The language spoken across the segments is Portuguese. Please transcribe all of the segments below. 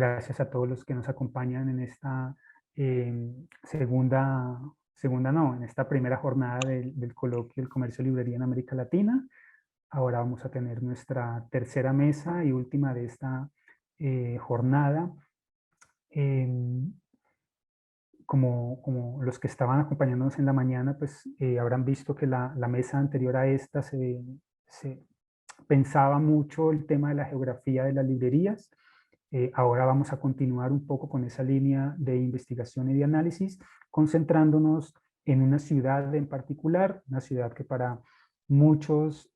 gracias a todos los que nos acompañan en esta en esta primera jornada del coloquio del comercio librería en América Latina. Ahora vamos a tener nuestra tercera mesa y última de esta jornada. Como los que estaban acompañándonos en la mañana, pues habrán visto que la mesa anterior a esta se pensaba mucho el tema de la geografía de las librerías. Ahora vamos a continuar un poco con esa línea de investigación y de análisis, concentrándonos en una ciudad en particular, una ciudad que para muchos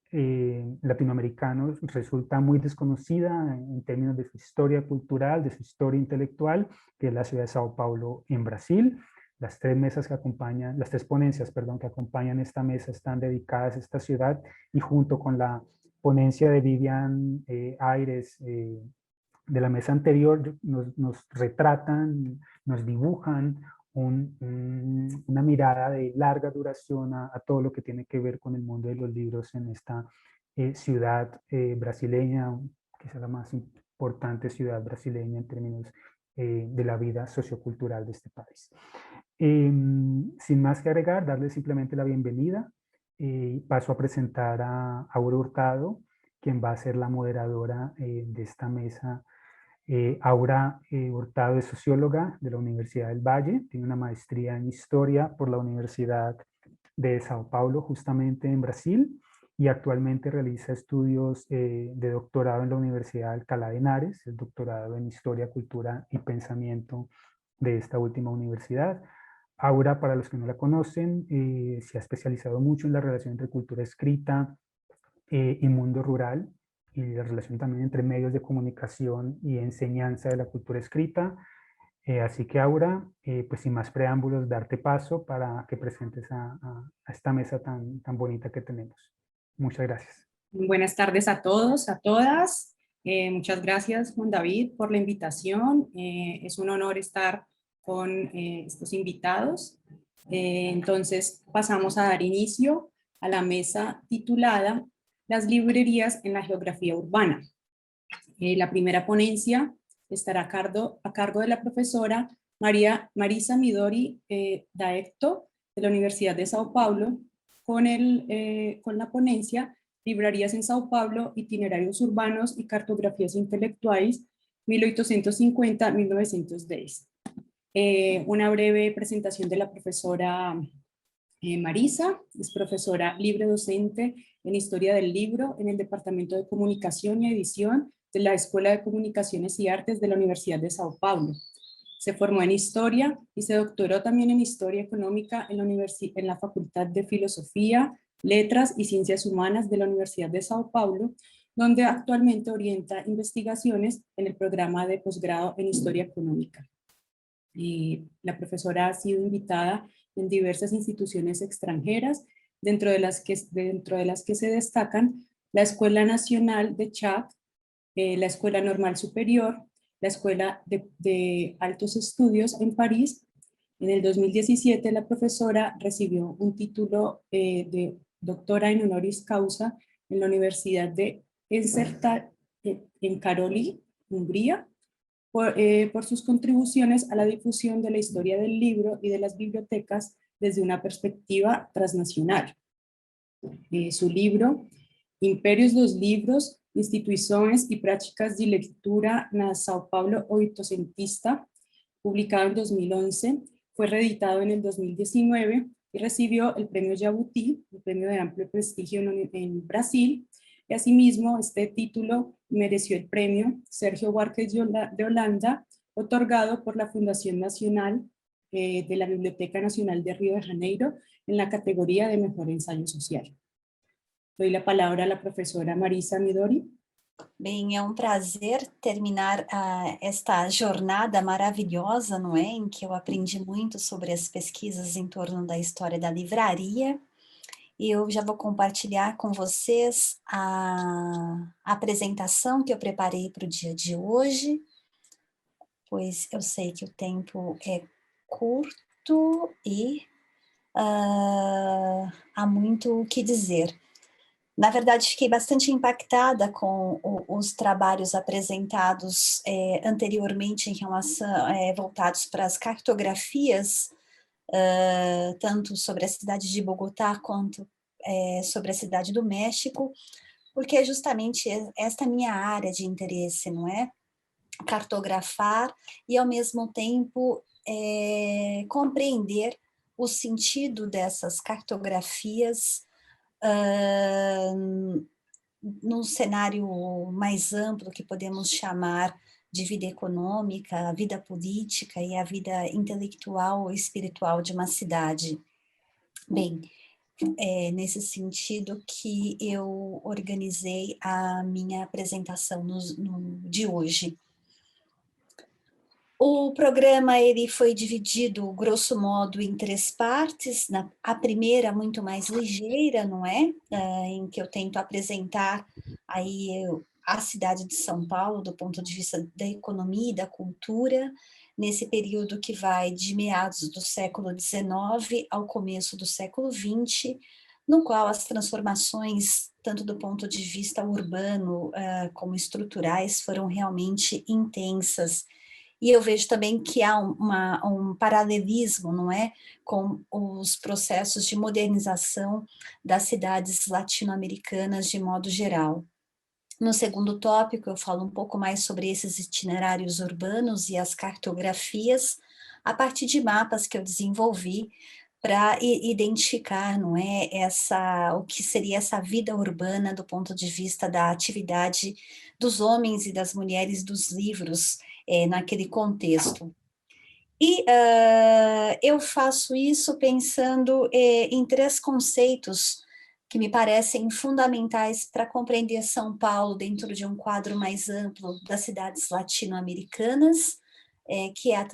latinoamericanos resulta muy desconocida en términos de su historia cultural, de su historia intelectual, que es la ciudad de Sao Paulo en Brasil. Las tres mesas que acompañan, las tres ponencias, perdón, que acompañan esta mesa están dedicadas a esta ciudad, y junto con la ponencia de Vivian Aires de la mesa anterior nos retratan, nos dibujan una mirada de larga duración a todo lo que tiene que ver con el mundo de los libros en esta ciudad brasileña, quizá la más importante ciudad brasileña en términos de la vida sociocultural de este país. Sin más que agregar, darle simplemente la bienvenida. Paso a presentar a Aura Hurtado, quien va a ser la moderadora de esta mesa. Aura Hurtado es socióloga de la Universidad del Valle, tiene una maestría en historia por la Universidad de Sao Paulo, justamente en Brasil, y actualmente realiza estudios de doctorado en la Universidad de Alcalá de Henares, el doctorado en historia, cultura y pensamiento de esta última universidad. Aura, para los que no la conocen, se ha especializado mucho en la relación entre cultura escrita y mundo rural, y la relación también entre medios de comunicación y enseñanza de la cultura escrita. Así que Aura, pues sin más preámbulos, darte paso para que presentes a esta mesa tan bonita que tenemos. Muchas gracias. Buenas tardes a todos, a todas. Muchas gracias, Juan David, por la invitación. Es un honor estar con estos invitados. Entonces, pasamos a dar inicio a la mesa titulada Las librerías en la geografía urbana. La primera ponencia estará a cargo de la profesora Marisa Midori Daecto, de la Universidad de Sao Paulo, con la ponencia Librerías en Sao Paulo, itinerarios urbanos y cartografías intelectuales 1850-1910. Una breve presentación de la profesora Marisa, es profesora libre docente en Historia del Libro en el Departamento de Comunicación y Edición de la Escuela de Comunicaciones y Artes de la Universidad de Sao Paulo. Se formó en Historia y se doctoró también en Historia Económica en la Facultad de Filosofía, Letras y Ciencias Humanas de la Universidad de Sao Paulo, donde actualmente orienta investigaciones en el programa de posgrado en Historia Económica. La profesora ha sido invitada en diversas instituciones extranjeras, dentro de las que se destacan la Escuela Nacional de Chad, la Escuela Normal Superior, la Escuela de Altos Estudios en París. En el 2017 la profesora recibió un título de doctora en honoris causa en la Universidad de Ensarta en Karoli, Hungría, por sus contribuciones a la difusión de la historia del libro y de las bibliotecas desde una perspectiva transnacional. Su libro, Impérios dos Livros, Instituições e Práticas de Lectura na São Paulo Oitocentista, publicado en 2011, fue reeditado en el 2019 y recibió el premio Jabuti, el premio de amplio prestigio en Brasil, y asimismo este título mereció el premio Sergio Buarque de Holanda, otorgado por la Fundación Nacional de la Biblioteca Nacional de Río de Janeiro en la categoría de Mejor Ensayo Social. Doy la palabra a la professora Marisa Midori. Bem, é um prazer terminar esta jornada maravilhosa, não é? Em que eu aprendi muito sobre as pesquisas em torno da história da livraria. E eu já vou compartilhar com vocês a apresentação que eu preparei para o dia de hoje, pois eu sei que o tempo é curto e há muito o que dizer. Na verdade, fiquei bastante impactada com os trabalhos apresentados anteriormente em relação, voltados para as cartografias, tanto sobre a cidade de Bogotá quanto sobre a cidade do México, porque é justamente esta minha área de interesse, não é? Cartografar e, ao mesmo tempo, compreender o sentido dessas cartografias num cenário mais amplo que podemos chamar de vida econômica, a vida política e a vida intelectual ou espiritual de uma cidade. Bem, é nesse sentido que eu organizei a minha apresentação de hoje. O programa ele foi dividido, grosso modo, em 3 partes. A primeira, muito mais ligeira, não é? Em que eu tento apresentar aí a cidade de São Paulo do ponto de vista da economia e da cultura, nesse período que vai de meados do século XIX ao começo do século XX, no qual as transformações, tanto do ponto de vista urbano como estruturais, foram realmente intensas. E eu vejo também que há um paralelismo, não é, com os processos de modernização das cidades latino-americanas de modo geral. No segundo tópico, eu falo um pouco mais sobre esses itinerários urbanos e as cartografias, a partir de mapas que eu desenvolvi para identificar, não é, o que seria essa vida urbana do ponto de vista da atividade dos homens e das mulheres dos livros, naquele contexto. E eu faço isso pensando em 3 conceitos que me parecem fundamentais para compreender São Paulo dentro de um quadro mais amplo das cidades latino-americanas, que é a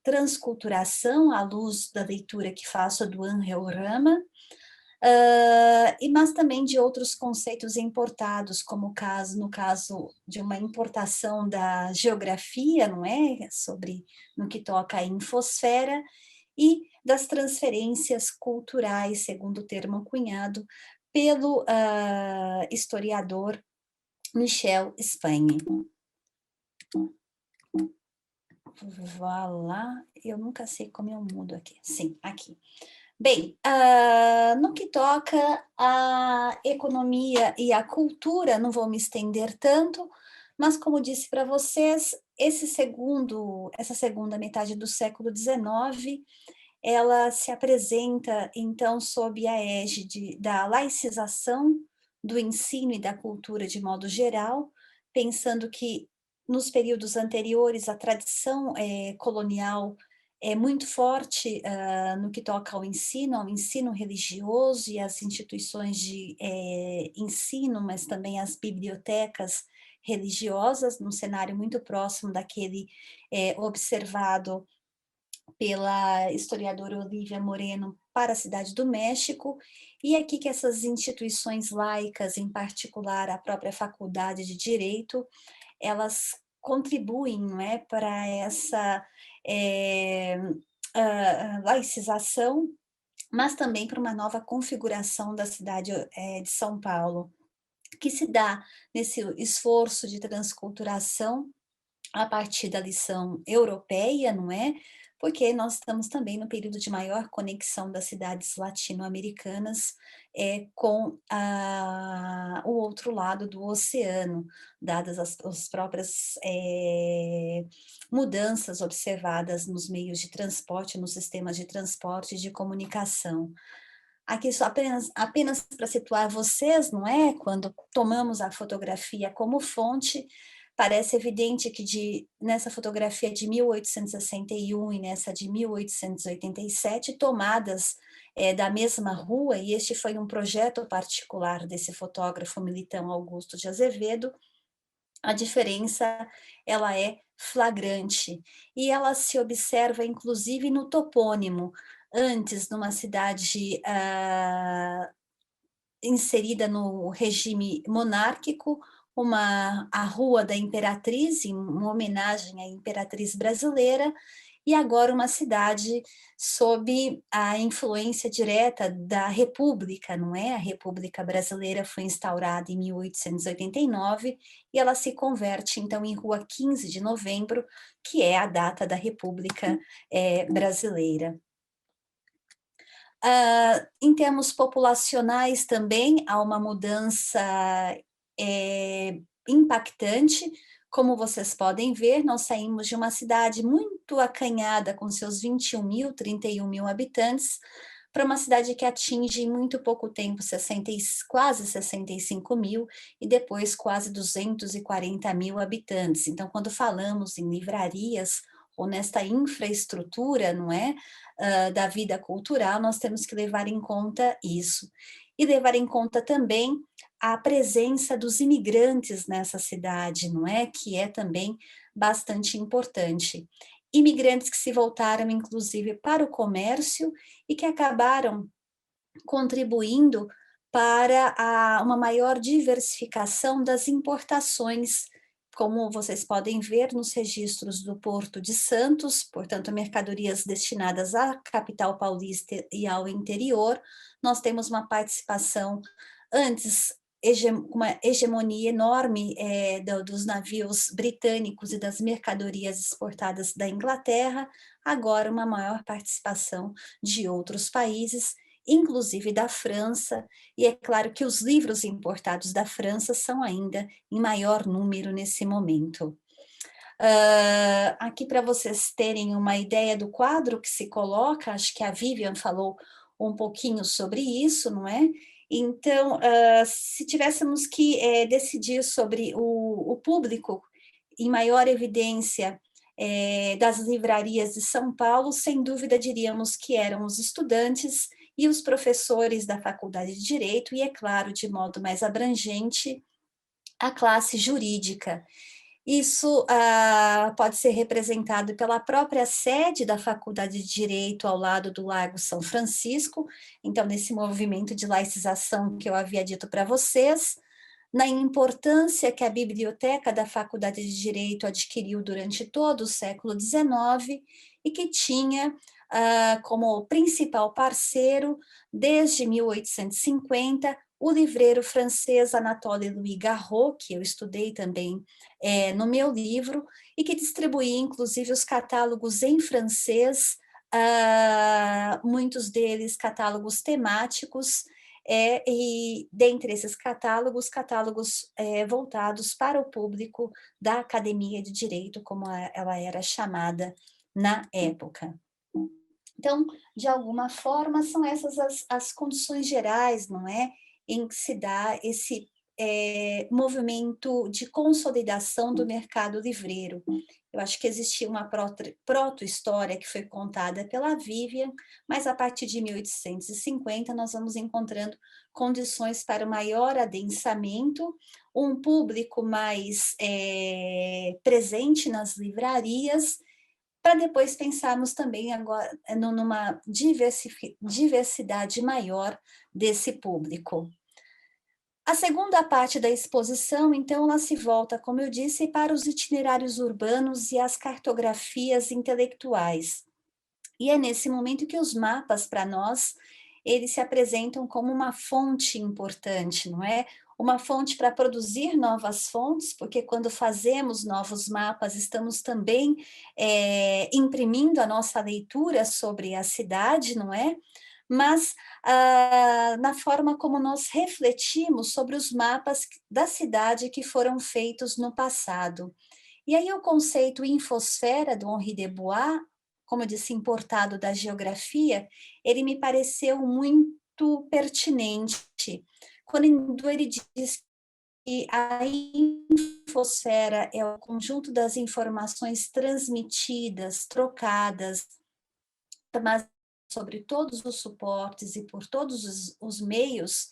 transculturação, à luz da leitura que faço do Angel Rama, mas também de outros conceitos importados, como no caso de uma importação da geografia, não é? No que toca à infosfera, e das transferências culturais, segundo o termo cunhado pelo historiador Michel Spagne. Voilà, eu nunca sei como eu mudo aqui. Sim, aqui. Bem, no que toca à economia e à cultura, não vou me estender tanto, mas como disse para vocês, essa segunda metade do século XIX, ela se apresenta, então, sob a égide da laicização do ensino e da cultura de modo geral, pensando que nos períodos anteriores a tradição colonial é muito forte no que toca ao ensino religioso e às instituições de ensino, mas também as bibliotecas religiosas, num cenário muito próximo daquele observado pela historiadora Olivia Moreno para a Cidade do México, e aqui que essas instituições laicas, em particular a própria Faculdade de Direito, elas contribuem, não é, para essa laicização, mas também para uma nova configuração da cidade de São Paulo, que se dá nesse esforço de transculturação a partir da lição europeia, não é? Porque nós estamos também no período de maior conexão das cidades latino-americanas com o outro lado do oceano, dadas as próprias mudanças observadas nos meios de transporte, nos sistemas de transporte e de comunicação. Aqui só apenas para situar vocês, não é? Quando tomamos a fotografia como fonte, parece evidente que nessa fotografia de 1861 e nessa de 1887, tomadas da mesma rua, e este foi um projeto particular desse fotógrafo Militão Augusto de Azevedo, a diferença ela é flagrante, e ela se observa inclusive no topônimo. Antes, numa cidade inserida no regime monárquico, a Rua da Imperatriz, em uma homenagem à Imperatriz brasileira, e agora uma cidade sob a influência direta da República, não é? A República Brasileira foi instaurada em 1889 e ela se converte, então, em Rua 15 de Novembro, que é a data da República Brasileira. Em termos populacionais também, há uma mudança impactante. Como vocês podem ver, nós saímos de uma cidade muito acanhada, com seus 21 mil, 31 mil habitantes, para uma cidade que atinge em muito pouco tempo quase 65 mil e depois quase 240 mil habitantes. Então, quando falamos em livrarias ou nesta infraestrutura, não é, da vida cultural, nós temos que levar em conta isso. E levar em conta também a presença dos imigrantes nessa cidade, não é? Que é também bastante importante. Imigrantes que se voltaram, inclusive, para o comércio e que acabaram contribuindo para uma maior diversificação das importações, como vocês podem ver nos registros do Porto de Santos, portanto, mercadorias destinadas à capital paulista e ao interior. Nós temos uma participação antes uma hegemonia enorme dos navios britânicos e das mercadorias exportadas da Inglaterra, agora uma maior participação de outros países, inclusive da França, e é claro que os livros importados da França são ainda em maior número nesse momento. Aqui para vocês terem uma ideia do quadro que se coloca, acho que a Vivian falou um pouquinho sobre isso, não é? Então, se tivéssemos que decidir sobre o público em maior evidência das livrarias de São Paulo, sem dúvida diríamos que eram os estudantes e os professores da Faculdade de Direito, e, é claro, de modo mais abrangente, a classe jurídica. Isso pode ser representado pela própria sede da Faculdade de Direito ao lado do Largo São Francisco, então, nesse movimento de laicização que eu havia dito para vocês, na importância que a biblioteca da Faculdade de Direito adquiriu durante todo o século XIX e que tinha como principal parceiro, desde 1850, o livreiro francês Anatole Louis Garreau, que eu estudei também no meu livro, e que distribuía, inclusive, os catálogos em francês, muitos deles catálogos temáticos, e dentre esses catálogos voltados para o público da Academia de Direito, como ela era chamada na época. Então, de alguma forma, são essas as condições gerais, não é? Em que se dá esse movimento de consolidação do mercado livreiro. Eu acho que existia uma proto-história que foi contada pela Vivian, mas a partir de 1850 nós vamos encontrando condições para o maior adensamento, um público mais presente nas livrarias, para depois pensarmos também agora numa diversidade maior desse público. A segunda parte da exposição, então, ela se volta, como eu disse, para os itinerários urbanos e as cartografias intelectuais. E é nesse momento que os mapas, para nós, eles se apresentam como uma fonte importante, não é? Uma fonte para produzir novas fontes, porque quando fazemos novos mapas, estamos também imprimindo a nossa leitura sobre a cidade, não é? Mas na forma como nós refletimos sobre os mapas da cidade que foram feitos no passado. E aí o conceito infosfera do Henri de Bois, como eu disse, importado da geografia, ele me pareceu muito pertinente, quando ele diz que a infosfera é o conjunto das informações transmitidas, trocadas, mas sobre todos os suportes e por todos os meios,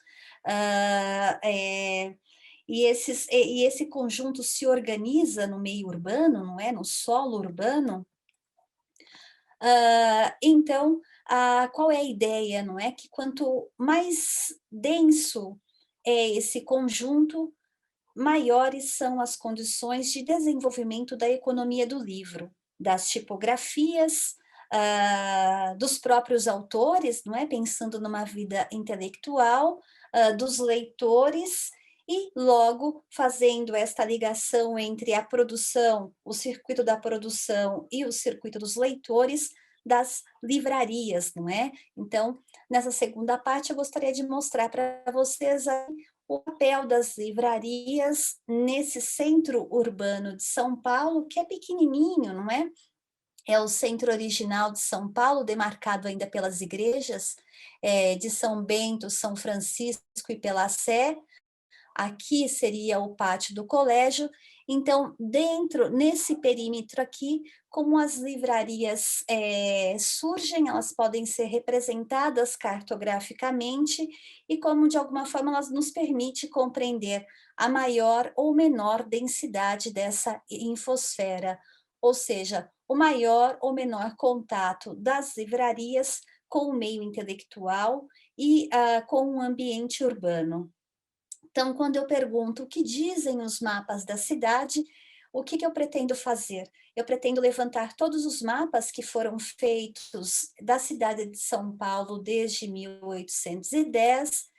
e esse conjunto se organiza no meio urbano, não é? No solo urbano. Então, qual é a ideia, não é? Que quanto mais denso é esse conjunto, maiores são as condições de desenvolvimento da economia do livro. das tipografias, dos próprios autores, não é? Pensando numa vida intelectual, dos leitores, e logo fazendo esta ligação entre a produção, o circuito da produção e o circuito dos leitores, das livrarias, não é? Então, nessa segunda parte, eu gostaria de mostrar para vocês o papel das livrarias nesse centro urbano de São Paulo, que é pequenininho, não é? É o centro original de São Paulo, demarcado ainda pelas igrejas de São Bento, São Francisco e pela Sé. Aqui seria o pátio do colégio. Então, nesse perímetro aqui, como as livrarias surgem, elas podem ser representadas cartograficamente e como, de alguma forma, elas nos permitem compreender a maior ou menor densidade dessa infosfera, ou seja, o maior ou menor contato das livrarias com o meio intelectual e com o ambiente urbano. Então, quando eu pergunto o que dizem os mapas da cidade, o que eu pretendo fazer? Eu pretendo levantar todos os mapas que foram feitos da cidade de São Paulo desde 1810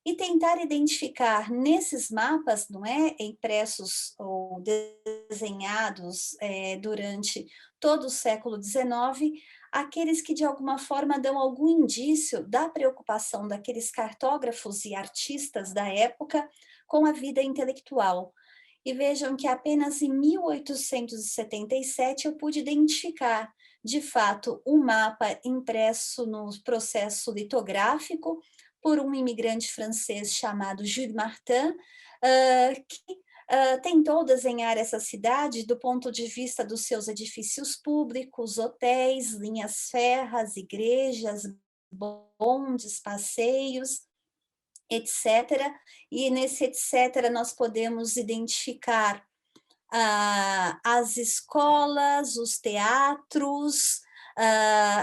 e tentar identificar nesses mapas, não é, impressos ou desenhados durante todo o século XIX, aqueles que de alguma forma dão algum indício da preocupação daqueles cartógrafos e artistas da época com a vida intelectual. E vejam que apenas em 1877 eu pude identificar, de fato, um mapa impresso no processo litográfico por um imigrante francês chamado Jules Martin, que tentou desenhar essa cidade do ponto de vista dos seus edifícios públicos, hotéis, linhas férreas, igrejas, bondes, passeios, etc. E nesse etc. nós podemos identificar as escolas, os teatros,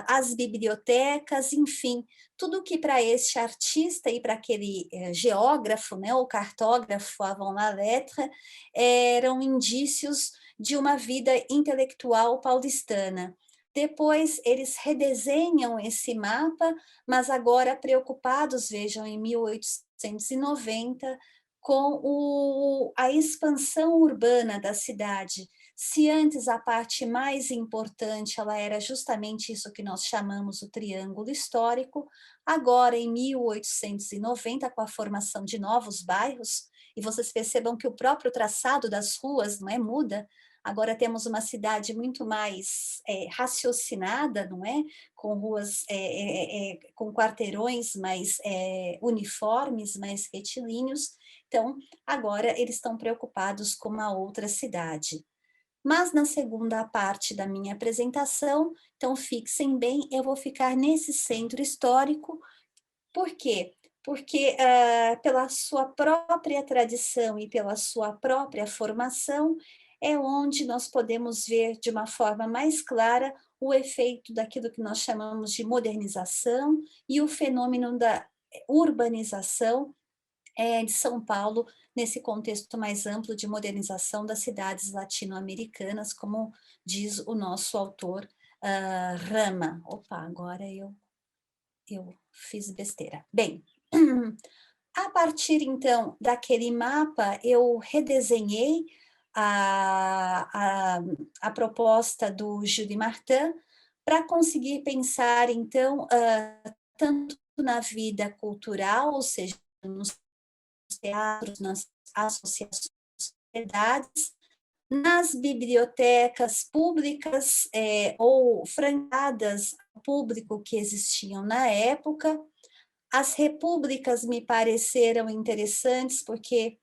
as bibliotecas, enfim, tudo que para este artista e para aquele geógrafo, né, ou cartógrafo avant la lettre, eram indícios de uma vida intelectual paulistana. Depois eles redesenham esse mapa, mas agora preocupados, vejam, em 1890, com a expansão urbana da cidade. Se antes a parte mais importante ela era justamente isso que nós chamamos o triângulo histórico, agora em 1890, com a formação de novos bairros, e vocês percebam que o próprio traçado das ruas não é muda, agora temos uma cidade muito mais raciocinada, não é? Com ruas, com quarteirões mais uniformes, mais retilíneos. Então, agora eles estão preocupados com uma outra cidade. Mas na segunda parte da minha apresentação, então fixem bem, eu vou ficar nesse centro histórico. Por quê? Porque pela sua própria tradição e pela sua própria formação, é onde nós podemos ver de uma forma mais clara o efeito daquilo que nós chamamos de modernização e o fenômeno da urbanização de São Paulo, nesse contexto mais amplo de modernização das cidades latino-americanas, como diz o nosso autor Rama. Opa, agora eu fiz besteira. Bem, a partir, então, daquele mapa, eu redesenhei a proposta do Jules Martin para conseguir pensar, então, tanto na vida cultural, ou seja, nos teatros, nas associações, sociedades, nas bibliotecas públicas ou franqueadas ao público que existiam na época. As repúblicas me pareceram interessantes porque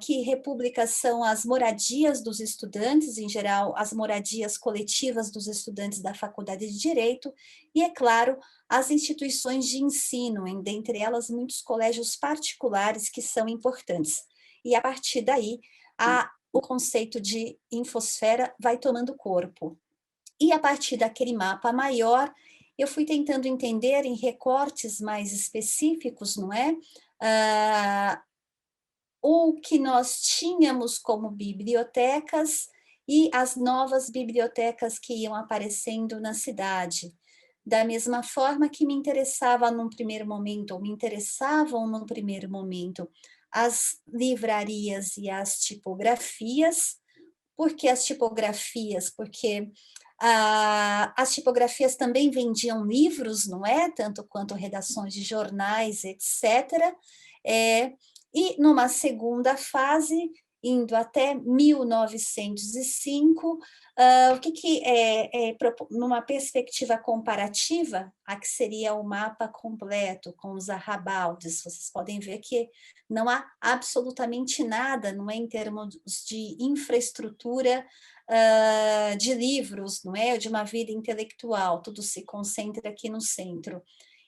que repúblicas são as moradias dos estudantes, em geral, as moradias coletivas dos estudantes da Faculdade de Direito, e, é claro, as instituições de ensino, dentre elas muitos colégios particulares que são importantes. E, a partir daí, o conceito de infosfera vai tomando corpo. E, a partir daquele mapa maior, eu fui tentando entender em recortes mais específicos, não é? O que nós tínhamos como bibliotecas e as novas bibliotecas que iam aparecendo na cidade. Da mesma forma que me interessavam num primeiro momento, as livrarias e as tipografias. Por que as tipografias? Porque as tipografias também vendiam livros, não é? Tanto quanto redações de jornais, etc. E numa segunda fase, indo até 1905, o que numa perspectiva comparativa, a que seria o mapa completo com os arrabaldes, vocês podem ver que não há absolutamente nada, não é, em termos de infraestrutura de livros, não é, de uma vida intelectual, tudo se concentra aqui no centro.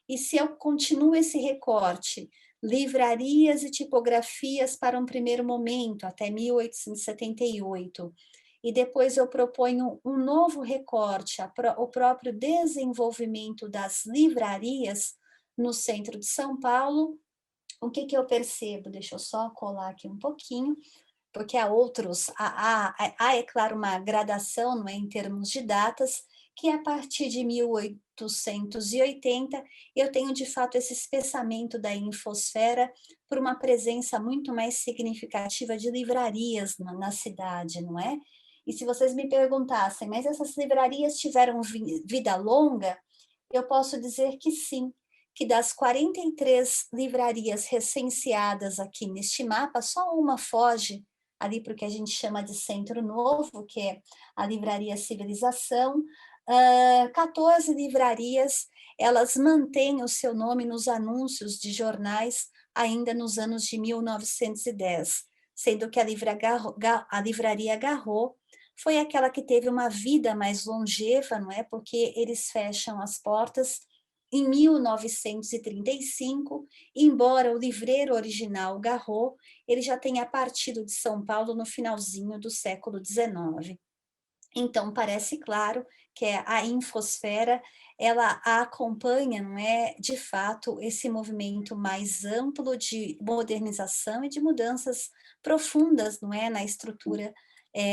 E se eu continuo esse recorte, livrarias e tipografias para um primeiro momento, até 1878, e depois eu proponho um novo recorte, o próprio desenvolvimento das livrarias no centro de São Paulo, o que eu percebo? Deixa eu só colar aqui um pouquinho, porque há outros, é claro, uma gradação, não é, em termos de datas, que a partir de 1880 eu tenho de fato esse espessamento da infosfera por uma presença muito mais significativa de livrarias na cidade, não é? E se vocês me perguntassem, mas essas livrarias tiveram vida longa? Eu posso dizer que sim, que das 43 livrarias recenseadas aqui neste mapa, só uma foge ali para o que a gente chama de Centro Novo, que é a Livraria Civilização. 14 livrarias, elas mantêm o seu nome nos anúncios de jornais ainda nos anos de 1910, sendo que a Livraria Garraud foi aquela que teve uma vida mais longeva, não é? Porque eles fecham as portas em 1935, embora o livreiro original Garraud, ele já tenha partido de São Paulo no finalzinho do século XIX. Então, parece claro que a infosfera, ela acompanha, não é, de fato, esse movimento mais amplo de modernização e de mudanças profundas, não é, na estrutura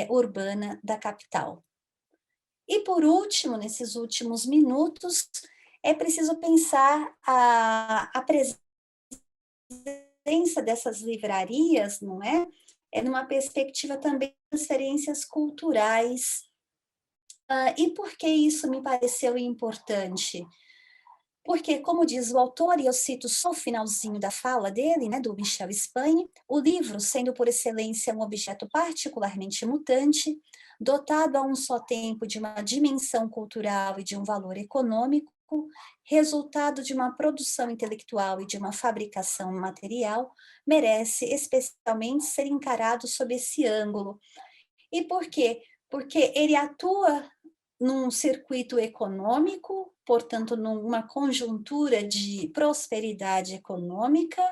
urbana da capital. E, por último, nesses últimos minutos, é preciso pensar a presença dessas livrarias, não é? Numa perspectiva também de transferências culturais. E por que isso me pareceu importante? Porque, como diz o autor, e eu cito só o finalzinho da fala dele, né, do Michel Spain, o livro, sendo por excelência um objeto particularmente mutante, dotado a um só tempo de uma dimensão cultural e de um valor econômico, resultado de uma produção intelectual e de uma fabricação material, merece especialmente ser encarado sob esse ângulo. E por quê? Porque ele atua num circuito econômico, portanto, numa conjuntura de prosperidade econômica,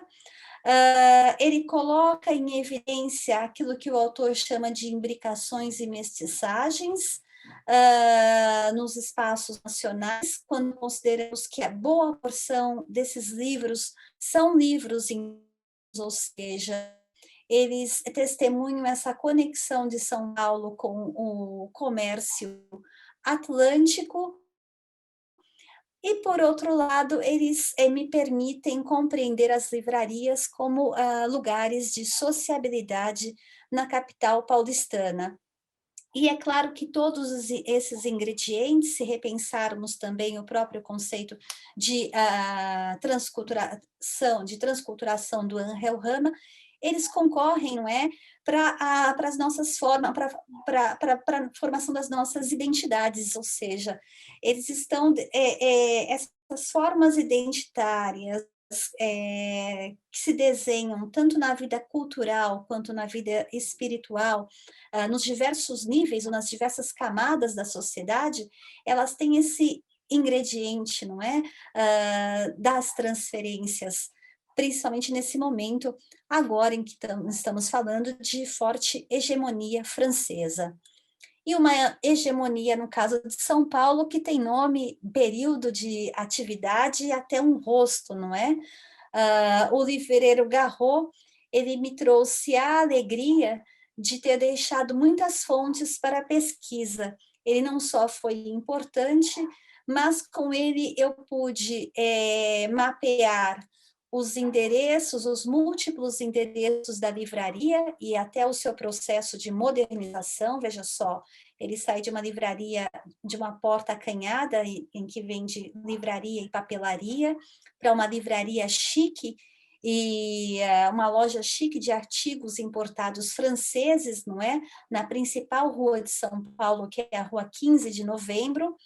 ele coloca em evidência aquilo que o autor chama de imbricações e mestiçagens nos espaços nacionais, quando consideramos que a boa porção desses livros são livros, ou seja, eles testemunham essa conexão de São Paulo com o comércio atlântico, e, por outro lado, eles me permitem compreender as livrarias como lugares de sociabilidade na capital paulistana. E é claro que todos esses ingredientes, se repensarmos também o próprio conceito de transculturação do Angel Rama, eles concorrem, não é, para as nossas formas, para a formação das nossas identidades, ou seja, eles estão, essas formas identitárias que se desenham tanto na vida cultural quanto na vida espiritual, nos diversos níveis ou nas diversas camadas da sociedade, elas têm esse ingrediente, não é, das transferências, principalmente nesse momento, agora em que estamos falando de forte hegemonia francesa. E uma hegemonia, no caso de São Paulo, que tem nome, período de atividade e até um rosto, não é? O livreiro Garraud, ele me trouxe a alegria de ter deixado muitas fontes para a pesquisa. Ele não só foi importante, mas com ele eu pude mapear os endereços, os múltiplos endereços da livraria e até o seu processo de modernização. Veja só, ele sai de uma livraria, de uma porta acanhada, em que vende livraria e papelaria, para uma livraria chique, e uma loja chique de artigos importados franceses, não é? Na principal rua de São Paulo, que é a Rua 15 de Novembro.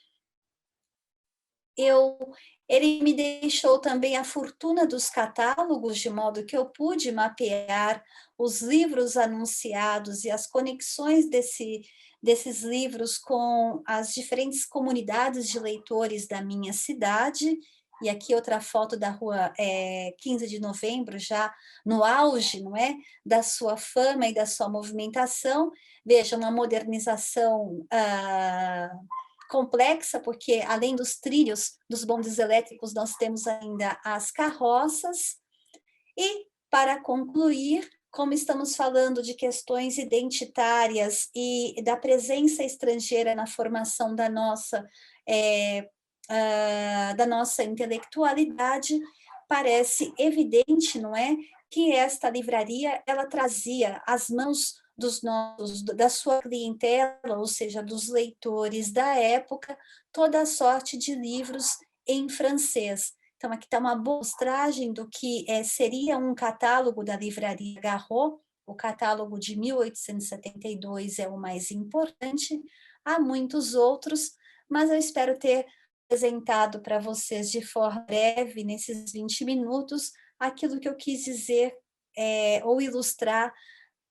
Ele me deixou também a fortuna dos catálogos, de modo que eu pude mapear os livros anunciados e as conexões desses livros com as diferentes comunidades de leitores da minha cidade. E aqui outra foto da Rua 15 de Novembro, já no auge, não é? Da sua fama e da sua movimentação. Veja, uma modernização complexa, porque além dos trilhos dos bondes elétricos, nós temos ainda as carroças. E, para concluir, como estamos falando de questões identitárias e da presença estrangeira na formação da nossa intelectualidade, parece evidente, não é, que esta livraria ela trazia às mãos da sua clientela, ou seja, dos leitores da época, toda a sorte de livros em francês. Então, aqui está uma boa mostragem do que seria um catálogo da livraria Garot. O catálogo de 1872 é o mais importante, há muitos outros, mas eu espero ter apresentado para vocês de forma breve, nesses 20 minutos, aquilo que eu quis dizer ou ilustrar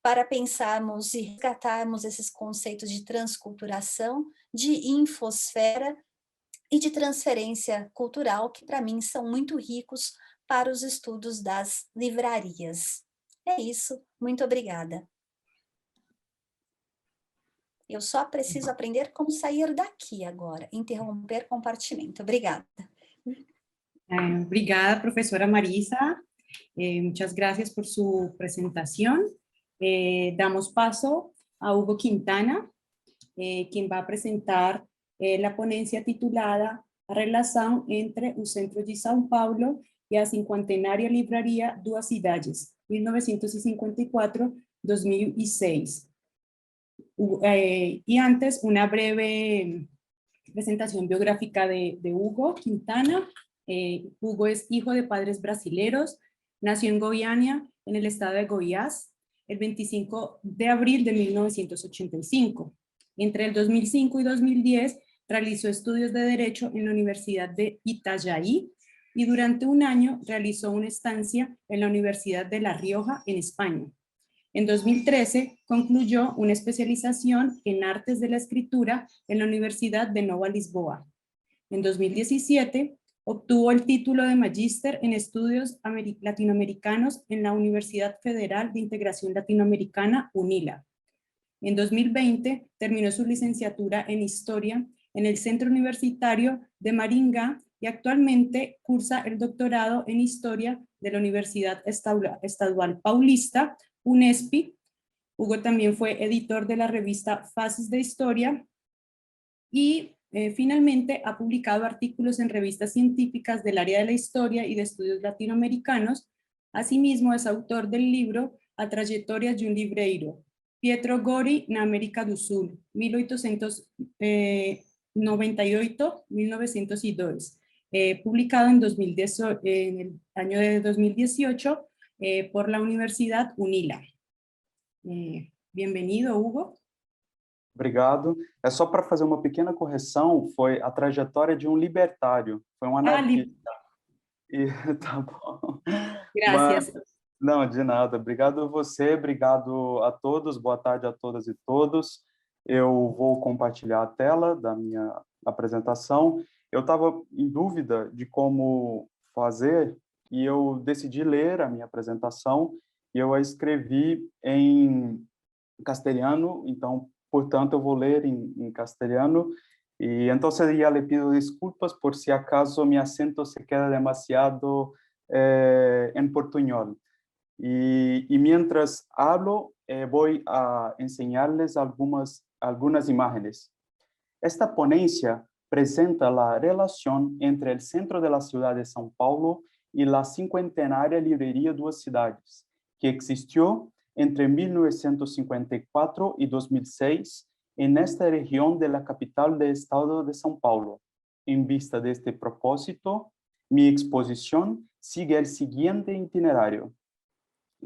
para pensarmos e resgatarmos esses conceitos de transculturação, de infosfera e de transferência cultural, que para mim são muito ricos para os estudos das livrarias. É isso, muito obrigada. Eu só preciso aprender como sair daqui agora, interromper compartimento. Obrigada. Obrigada, profesora Marisa. Muchas gracias por su presentación. Damos paso a Hugo Quintana, quien va a presentar la ponencia titulada A Relação entre o Centro de São Paulo e a Cinquantenária Livraria Duas Cidades, 1954-2006. Y antes, una breve presentación biográfica de Hugo Quintana. Hugo es hijo de padres brasileros, nació en Goiânia, en el estado de Goiás, el 25 de abril de 1985. Entre el 2005 y 2010 realizó estudios de Derecho en la Universidad de Itajaí y durante un año realizó una estancia en la Universidad de La Rioja, en España. En 2013 concluyó una especialización en Artes de la Escritura en la Universidad de Nova Lisboa. En 2017 obtuvo el título de Magíster en Estudios Latinoamericanos en la Universidad Federal de Integración Latinoamericana, UNILA. En 2020 terminó su licenciatura en Historia en el Centro Universitario de Maringá y actualmente cursa el doctorado en Historia de la Universidad Estadual Paulista, UNESPI. Hugo también fue editor de la revista Fases de Historia y finalmente ha publicado artículos en revistas científicas del área de la historia y de estudios latinoamericanos. Asimismo es autor del libro A Trajetória de um Livreiro, Pietro Gori na América do Sul, 1898-1902, publicado en el año de 2018 por la Universidad UNILA. Bienvenido, Hugo. Obrigado. É só para fazer uma pequena correção, foi A Trajetória de um Libertário, foi um anarquista. Tá bom. Gracias. Não, de nada. Obrigado a você, obrigado a todos, boa tarde a todas e todos. Eu vou compartilhar a tela da minha apresentação. Eu estava em dúvida de como fazer e eu decidi ler a minha apresentação e eu a escrevi em castelhano, então, portanto, eu vou ler em castelhano. Y entonces ya le pido disculpas por si acaso mi acento se queda demasiado en portuñol. Y mientras hablo, voy a enseñarles algunas imágenes. Esta ponencia presenta la relación entre el centro de la ciudad de São Paulo y la cincuentenaria librería Duas Cidades, que existió entre 1954 y 2006 en esta región de la capital del estado de São Paulo. En vista de este propósito, mi exposición sigue el siguiente itinerario.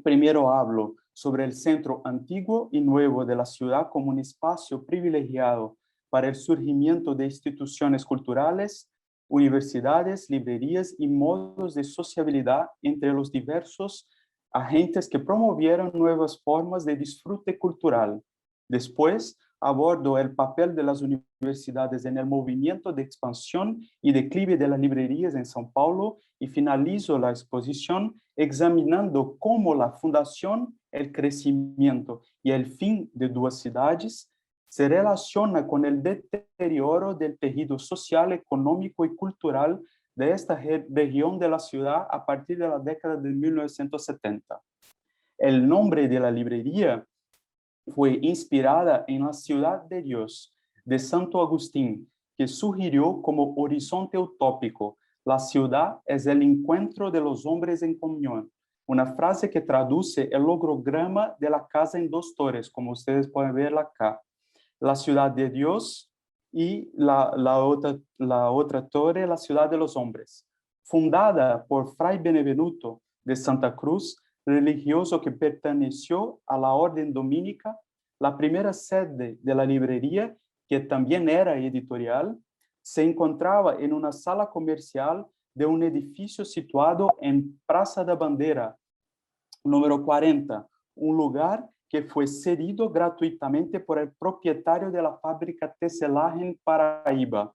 Primero hablo sobre el centro antiguo y nuevo de la ciudad como un espacio privilegiado para el surgimiento de instituciones culturales, universidades, librerías y modos de sociabilidad entre los diversos agentes que promovieron nuevas formas de disfrute cultural. Después, abordo el papel de las universidades en el movimiento de expansión y declive de las librerías en São Paulo y finalizo la exposición examinando cómo la fundación, el crecimiento y el fin de Duas Cidades se relaciona con el deterioro del tejido social, económico y cultural de esta región de la ciudad a partir de la década de 1970. El nombre de la librería fue inspirada en la ciudad de Dios de Santo Agustín, que sugirió como horizonte utópico: la ciudad es el encuentro de los hombres en comunión. Una frase que traduce el logograma de la casa en dos torres, como ustedes pueden ver acá. La ciudad de Dios y la otra torre, la ciudad de los hombres. Fundada por Fray Benevenuto de Santa Cruz, religioso que perteneció a la orden dominica, la primera sede de la librería, que también era editorial, se encontraba en una sala comercial de un edificio situado en Praça da Bandeira, número 40, un lugar que fue cedido gratuitamente por el propietario de la fábrica Tecelagem en Paraíba,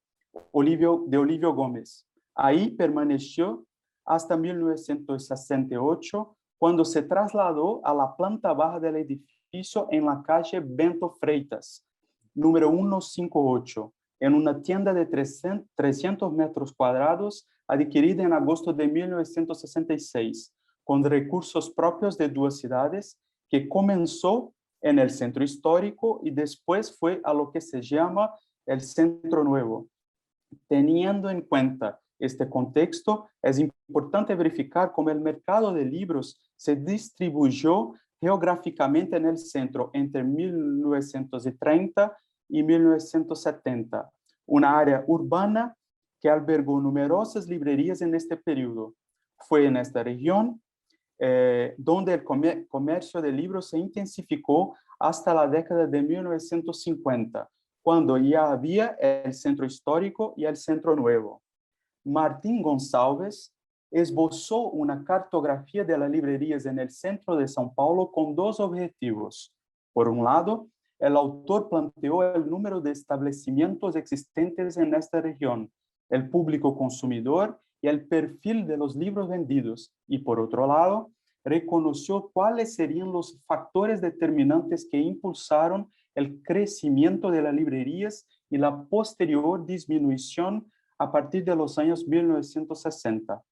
Olívio Gómez. Ahí permaneció hasta 1968, cuando se trasladó a la planta baja del edificio en la calle Bento Freitas, número 158, en una tienda de 300 metros cuadrados adquirida en agosto de 1966, con recursos propios de Duas Cidades, que comenzó en el centro histórico y después fue a lo que se llama el Centro Nuevo. Teniendo en cuenta este contexto, es importante verificar cómo el mercado de libros se distribuyó geográficamente en el centro entre 1930 y 1970, una área urbana que albergó numerosas librerías en este periodo. Fue en esta región donde el comercio de libros se intensificó hasta la década de 1950, cuando ya había el Centro Histórico y el Centro Nuevo. Martín Gonçalves esbozó una cartografía de las librerías en el centro de São Paulo con dos objetivos. Por un lado, el autor planteó el número de establecimientos existentes en esta región, el público consumidor y el perfil de los libros vendidos, y por otro lado, reconoció cuáles serían los factores determinantes que impulsaron el crecimiento de las librerías y la posterior disminución a partir de los años 1960.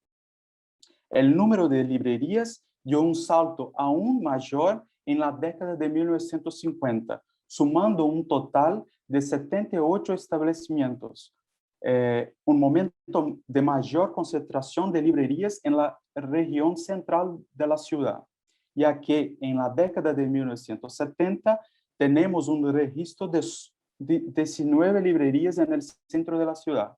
El número de librerías dio un salto aún mayor en la década de 1950, sumando un total de 78 establecimientos, un momento de mayor concentración de librerías en la región central de la ciudad, ya que en la década de 1970 tenemos un registro de 19 librerías en el centro de la ciudad.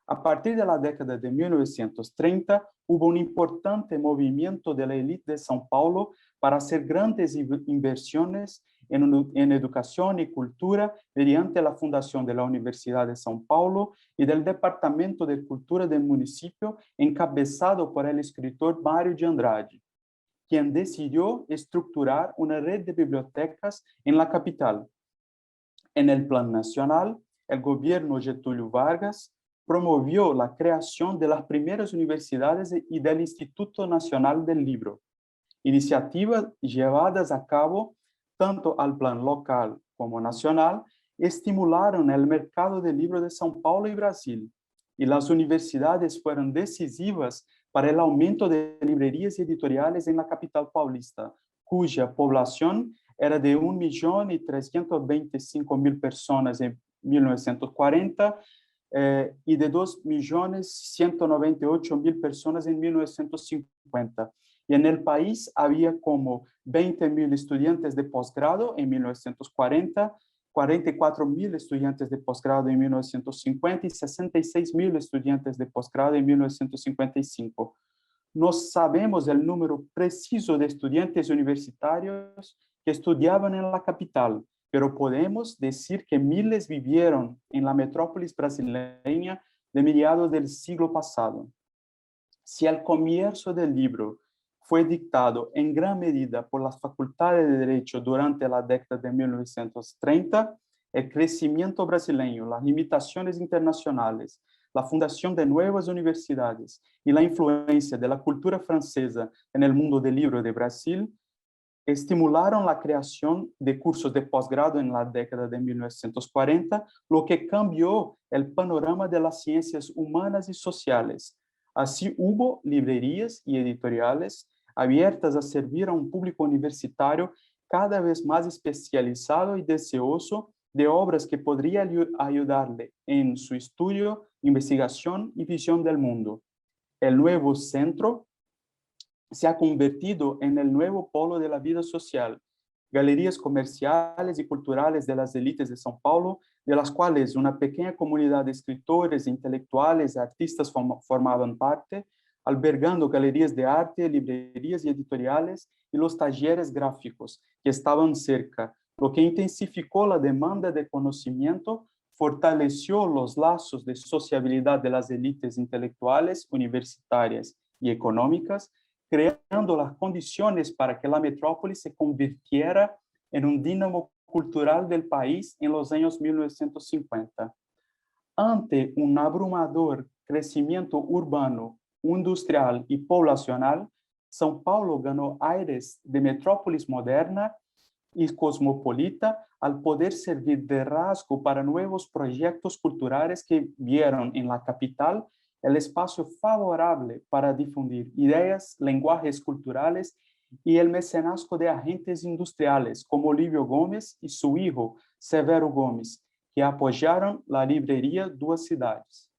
A partir de la década de 1930, hubo un importante movimiento de la élite de São Paulo para hacer grandes inversiones en educación y cultura mediante la fundación de la Universidad de São Paulo y del Departamento de Cultura del municipio, encabezado por el escritor Mário de Andrade, quien decidió estructurar una red de bibliotecas en la capital. En el plan nacional, el gobierno Getúlio Vargas promovió la creación de las primeras universidades y del Instituto Nacional del Libro, iniciativas llevadas a cabo tanto al plan local como nacional, estimularon el mercado del libro de São Paulo y Brasil, y las universidades fueron decisivas para el aumento de librerías editoriales en la capital paulista, cuya población era de 1.325.000 personas en 1940 y de 2.198.000 personas en 1950. Y en el país había como 20.000 estudiantes de posgrado en 1940, 44.000 estudiantes de posgrado en 1950 y 66.000 estudiantes de posgrado en 1955. No sabemos el número preciso de estudiantes universitarios que estudiaban en la capital, pero podemos decir que miles vivieron en la metrópolis brasileña de mediados del siglo pasado. Si el comienzo del libro fue dictado en gran medida por las facultades de Derecho durante la década de 1930, el crecimiento brasileño, las limitaciones internacionales, la fundación de nuevas universidades y la influencia de la cultura francesa en el mundo del libro de Brasil estimularon la creación de cursos de posgrado en la década de 1940, lo que cambió el panorama de las ciencias humanas y sociales. Así hubo librerías y editoriales abiertas a servir a un público universitario cada vez más especializado y deseoso de obras que podrían ayudarle en su estudio, investigación y visión del mundo. El nuevo centro se ha convertido en el nuevo polo de la vida social. Galerías comerciales y culturales de las élites de São Paulo, de las cuales una pequeña comunidad de escritores, intelectuales y artistas formaban parte, albergando galerías de arte, librerías y editoriales y los talleres gráficos que estaban cerca, lo que intensificó la demanda de conocimiento, fortaleció los lazos de sociabilidad de las élites intelectuales, universitarias y económicas, creando las condiciones para que la metrópoli se convirtiera en un dínamo cultural del país en los años 1950. Ante un abrumador crecimiento urbano, industrial y poblacional, São Paulo ganó aires de metrópolis moderna y cosmopolita al poder servir de rasgo para nuevos proyectos culturales que vieron en la capital el espacio favorable para difundir ideas, lenguajes culturales y el mecenazgo de agentes industriales como Livio Gomes y su hijo Severo Gomes, que apoyaron la librería Duas Cidades.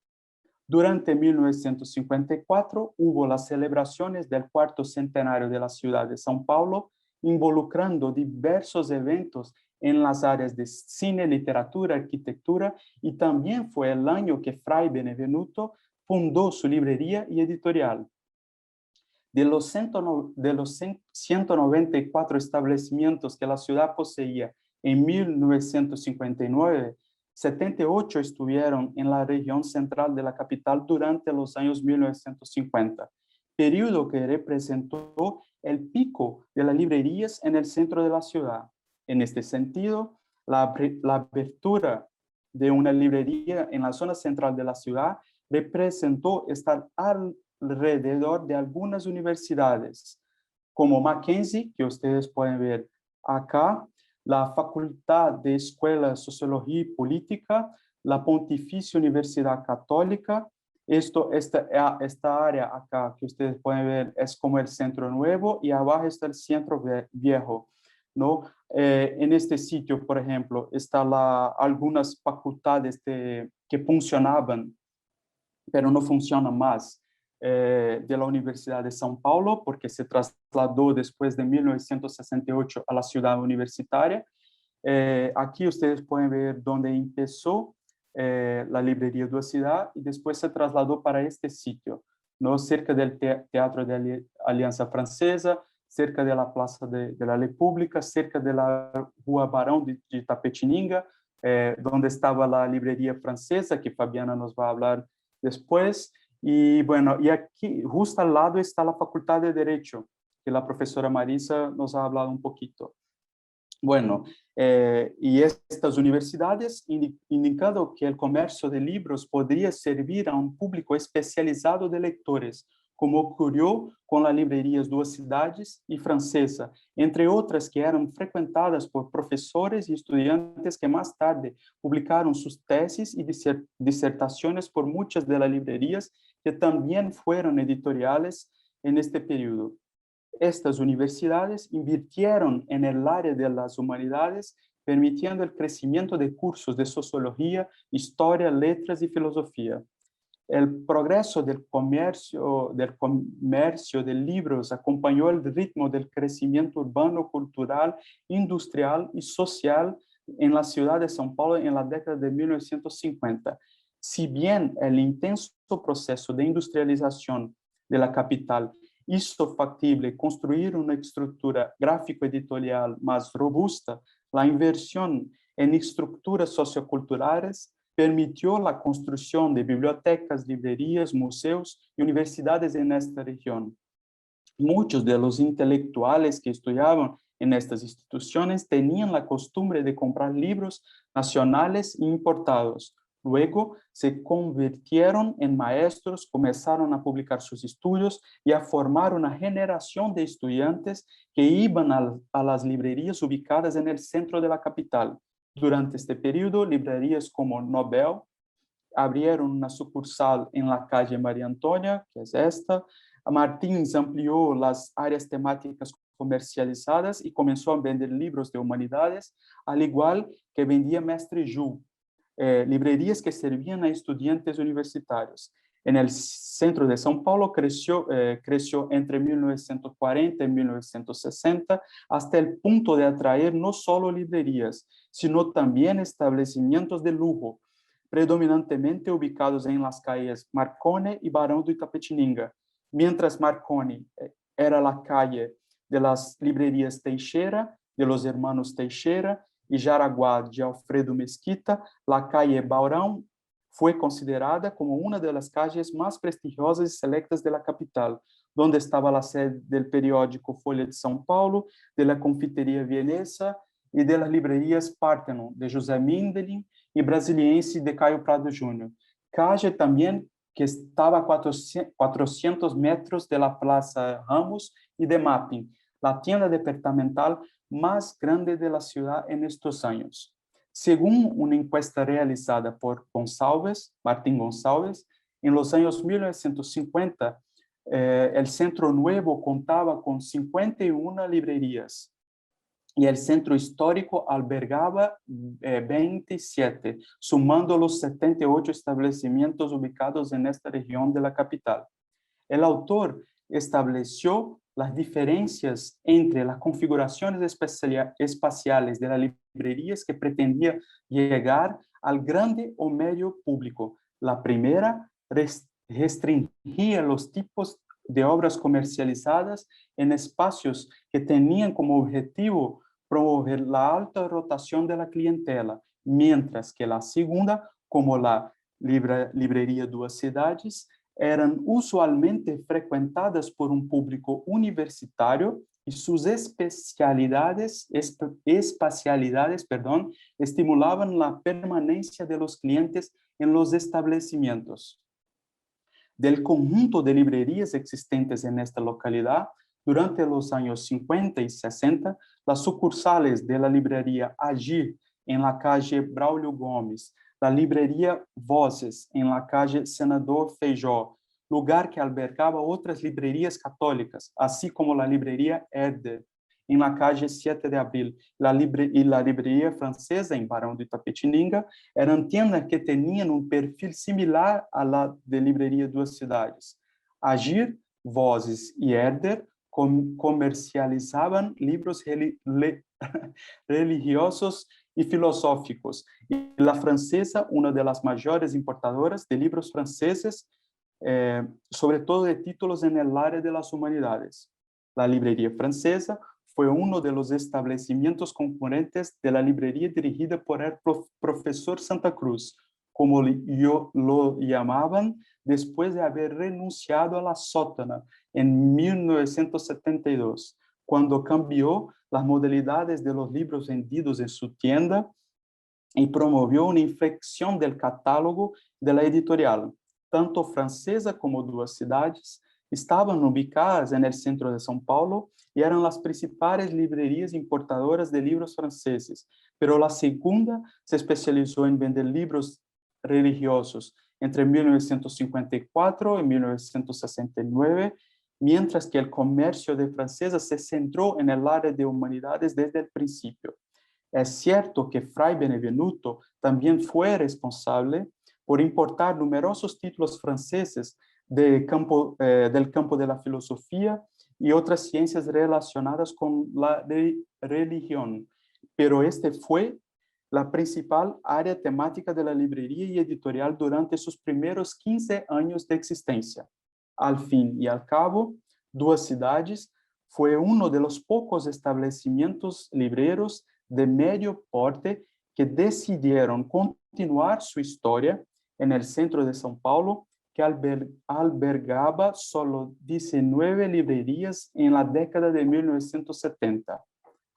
Durante 1954 hubo las celebraciones del cuarto centenario de la ciudad de São Paulo, involucrando diversos eventos en las áreas de cine, literatura, arquitectura, y también fue el año que Fray Benevenuto fundó su librería y editorial. De los 194 establecimientos que la ciudad poseía en 1959, 78 estuvieron en la región central de la capital durante los años 1950, periodo que representó el pico de las librerías en el centro de la ciudad. En este sentido, la apertura de una librería en la zona central de la ciudad representó estar alrededor de algunas universidades, como Mackenzie, que ustedes pueden ver acá, la Facultad de Escuela, Sociología y Política, la Pontificia Universidad Católica. Esta área acá que ustedes pueden ver es como el Centro Nuevo y abajo está el Centro Viejo, ¿no? En este sitio, por ejemplo, están algunas facultades que funcionaban, pero no funcionan más, de la Universidad de São Paulo, porque se trasladó después de 1968 a la ciudad universitaria. Aquí ustedes pueden ver dónde empezó la librería Duas Cidades y después se trasladó para este sitio, ¿no? Cerca del Teatro de Alianza Francesa, cerca de la Plaza de la República, cerca de la Rua Barão de Itapetininga, donde estaba la librería francesa, que Fabiana nos va a hablar después. Y bueno, y aquí justo al lado está la Facultad de Derecho, que la profesora Marisa nos ha hablado un poquito. Bueno, y estas universidades indicando que el comercio de libros podría servir a un público especializado de lectores, como ocurrió con las librerías Duas Cidades y Francesa, entre otras que eran frecuentadas por profesores y estudiantes que más tarde publicaron sus tesis y disertaciones por muchas de las librerías que también fueron editoriales en este periodo. Estas universidades invirtieron en el área de las humanidades, permitiendo el crecimiento de cursos de sociología, historia, letras y filosofía. El progreso del comercio de libros acompañó el ritmo del crecimiento urbano, cultural, industrial y social en la ciudad de São Paulo en la década de 1950. Si bien el intenso proceso de industrialización de la capital hizo factible construir una estructura gráfico-editorial más robusta, la inversión en estructuras socioculturales permitió la construcción de bibliotecas, librerías, museos y universidades en esta región. Muchos de los intelectuales que estudiaban en estas instituciones tenían la costumbre de comprar libros nacionales e importados. Luego se convirtieron en maestros, comenzaron a publicar sus estudios y a formar una generación de estudiantes que iban a las librerías ubicadas en el centro de la capital. Durante este periodo, librerías como Nobel abrieron una sucursal en la calle María Antonia, que es esta. Martins amplió las áreas temáticas comercializadas y comenzó a vender libros de humanidades, al igual que vendía Mestre Ju, librerías que servían a estudiantes universitarios. En el centro de São Paulo creció entre 1940 y 1960 hasta el punto de atraer no solo librerías, sino también establecimientos de lujo, predominantemente ubicados en las calles Marconi y Barão do Itapetininga. Mientras Marconi era la calle de las librerías Teixeira, de los hermanos Teixeira, y Jaraguá de Alfredo Mesquita, la calle Barão fue considerada como una de las calles más prestigiosas y selectas de la capital, donde estaba la sede del periódico Folha de São Paulo, de la confitería vienesa y de las librerías Parthenon, de José Mindelin, y Brasiliense de Caio Prado Jr. Calle también que estaba a 400 metros de la Plaza Ramos y de Mapping, la tienda departamental más grande de la ciudad en estos años. Según una encuesta realizada por Martín Gonçalves, en los años 1950, el Centro Nuevo contaba con 51 librerías y el centro histórico albergaba 27, sumando los 78 establecimientos ubicados en esta región de la capital. El autor estableció las diferencias entre las configuraciones espaciales de las librerías que pretendía llegar al grande o medio público. La primera restringía los tipos de obras comercializadas en espacios que tenían como objetivo promover la alta rotación de la clientela, mientras que la segunda, como la Librería Duas Cidades, eran usualmente frecuentadas por un público universitario y sus espacialidades estimulaban la permanencia de los clientes en los establecimientos. Del conjunto de librerías existentes en esta localidad, durante los años 50 y 60, las sucursales de la librería Agir en la calle Braulio Gomes, la librería Voces en la calle Senador Feijó, lugar que albergaba otras librerías católicas, así como la librería Herder en la calle 7 de Abril y la librería francesa en Barão do Itapetininga, eran tiendas que tenían un perfil similar a la de librería Duas Cidades. Agir, Voces y Herder comercializaban libros religiosos y filosóficos, y la francesa, una de las mayores importadoras de libros franceses, sobre todo de títulos en el área de las humanidades. La librería francesa fue uno de los establecimientos concurrentes de la librería dirigida por el profesor Santa Cruz, como lo llamaban después de haber renunciado a la sótana en 1972, cuando cambió las modalidades de los libros vendidos en su tienda y promovió una inflexión del catálogo de la editorial. Tanto francesa como Duas Cidades estaban ubicadas en el centro de São Paulo y eran las principales librerías importadoras de libros franceses, pero la segunda se especializó en vender libros religiosos entre 1954 y 1969 mientras que el comercio de francesas se centró en el área de humanidades desde el principio. Es cierto que Fray Benevenuto también fue responsable por importar numerosos títulos franceses del campo de la filosofía y otras ciencias relacionadas con la religión, pero este fue la principal área temática de la librería y editorial durante sus primeros 15 años de existencia. Al fin y al cabo, Duas Cidades fue uno de los pocos establecimientos libreros de medio porte que decidieron continuar su historia en el centro de São Paulo, que albergaba solo 19 librerías en la década de 1970.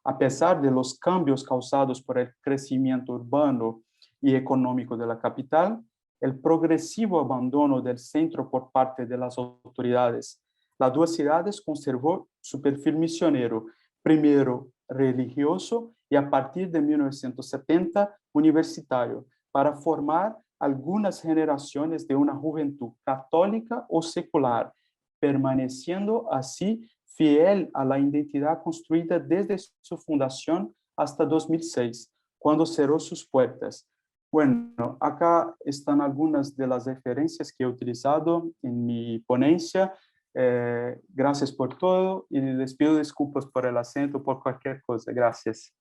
A pesar de los cambios causados por el crecimiento urbano y económico de la capital, el progresivo abandono del centro por parte de las autoridades, las Duas Cidades conservó su perfil misionero, primero religioso y a partir de 1970 universitario, para formar algunas generaciones de una juventud católica o secular, permaneciendo así fiel a la identidad construida desde su fundación hasta 2006, cuando cerró sus puertas. Bueno, acá están algunas de las referencias que he utilizado en mi ponencia. Gracias por todo y les pido disculpas por el acento, por cualquier cosa. Gracias.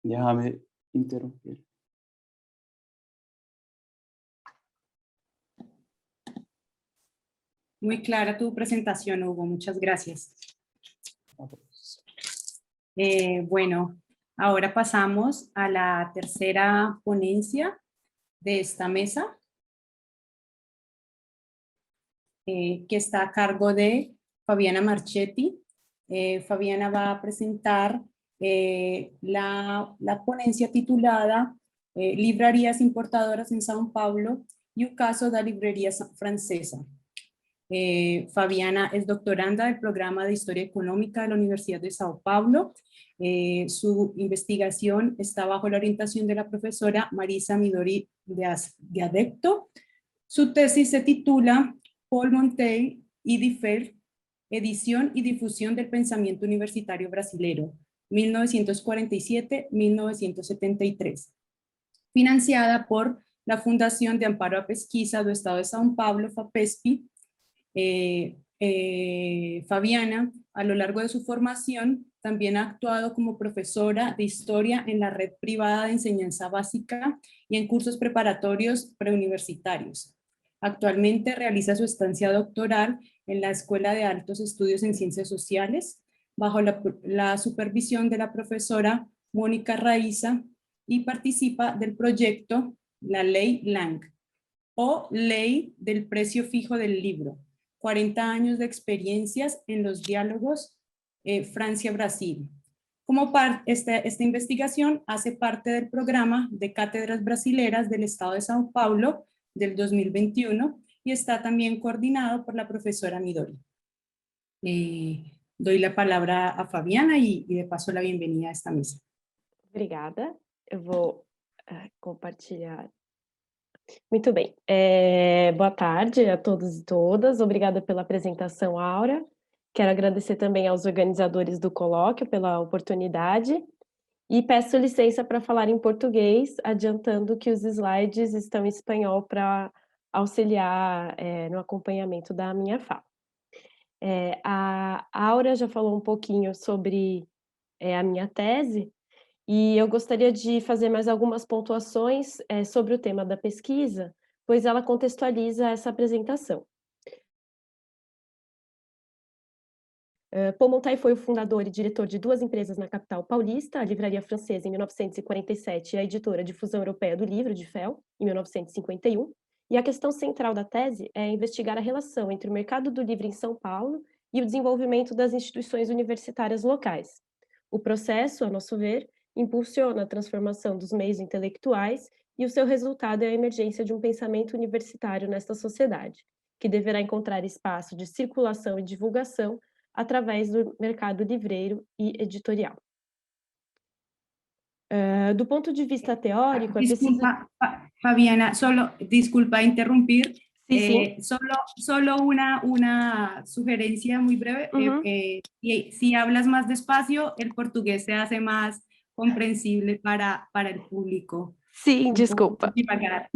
Déjame interrumpir. Muy clara tu presentación, Hugo. Muchas gracias. Bueno, ahora pasamos a la tercera ponencia de esta mesa, que está a cargo de Fabiana Marchetti. Fabiana va a presentar la ponencia titulada Librarias importadoras en São Paulo y un caso de librería francesa. Fabiana es doctoranda del programa de Historia Económica de la Universidad de São Paulo. Su investigación está bajo la orientación de la profesora Marisa Midori de Adecto. Su tesis se titula Paul Monteil y Differ, edición y difusión del pensamiento universitario brasilero, 1947-1973, financiada por la Fundación de Amparo a Pesquisa do Estado de São Paulo, FAPESP. Fabiana, a lo largo de su formación, también ha actuado como profesora de historia en la red privada de enseñanza básica y en cursos preparatorios preuniversitarios. Actualmente realiza su estancia doctoral en la Escuela de Altos Estudios en Ciencias Sociales, bajo la supervisión de la profesora Mónica Raiza, y participa del proyecto La Ley Lang, o Ley del Precio Fijo del Libro, 40 años de experiencias en los diálogos Francia-Brasil. Como esta investigación hace parte del programa de Cátedras Brasileras del Estado de São Paulo del 2021 y está también coordinado por la profesora Midori. Doy la palabra a Fabiana y de paso la bienvenida a esta mesa. Obrigada. Eu vou compartilhar. Muito bem. Boa tarde a todos e todas. Obrigada pela apresentação, Aura. Quero agradecer também aos organizadores do colóquio pela oportunidade e peço licença para falar em português, adiantando que os slides estão em espanhol para auxiliar no acompanhamento da minha fala. A Aura já falou um pouquinho sobre a minha tese, e eu gostaria de fazer mais algumas pontuações sobre o tema da pesquisa, pois ela contextualiza essa apresentação. Paul Monteil foi o fundador e diretor de duas empresas na capital paulista, a Livraria Francesa em 1947 e a Editora Difusão Europeia do Livro, de FEL, em 1951, e a questão central da tese é investigar a relação entre o mercado do livro em São Paulo e o desenvolvimento das instituições universitárias locais. O processo, a nosso ver, impulsiona a transformação dos meios intelectuais e o seu resultado é a emergência de um pensamento universitário nesta sociedade, que deverá encontrar espaço de circulação e divulgação através do mercado livreiro e editorial. Do ponto de vista teórico... Disculpa, Fabiana, solo disculpa interrumpir. Sim, sim. Solo una sugerencia muy breve. Si hablas más despacio, el portugués se hace más comprensible para el público. Sim, Un poco desculpa. devagar.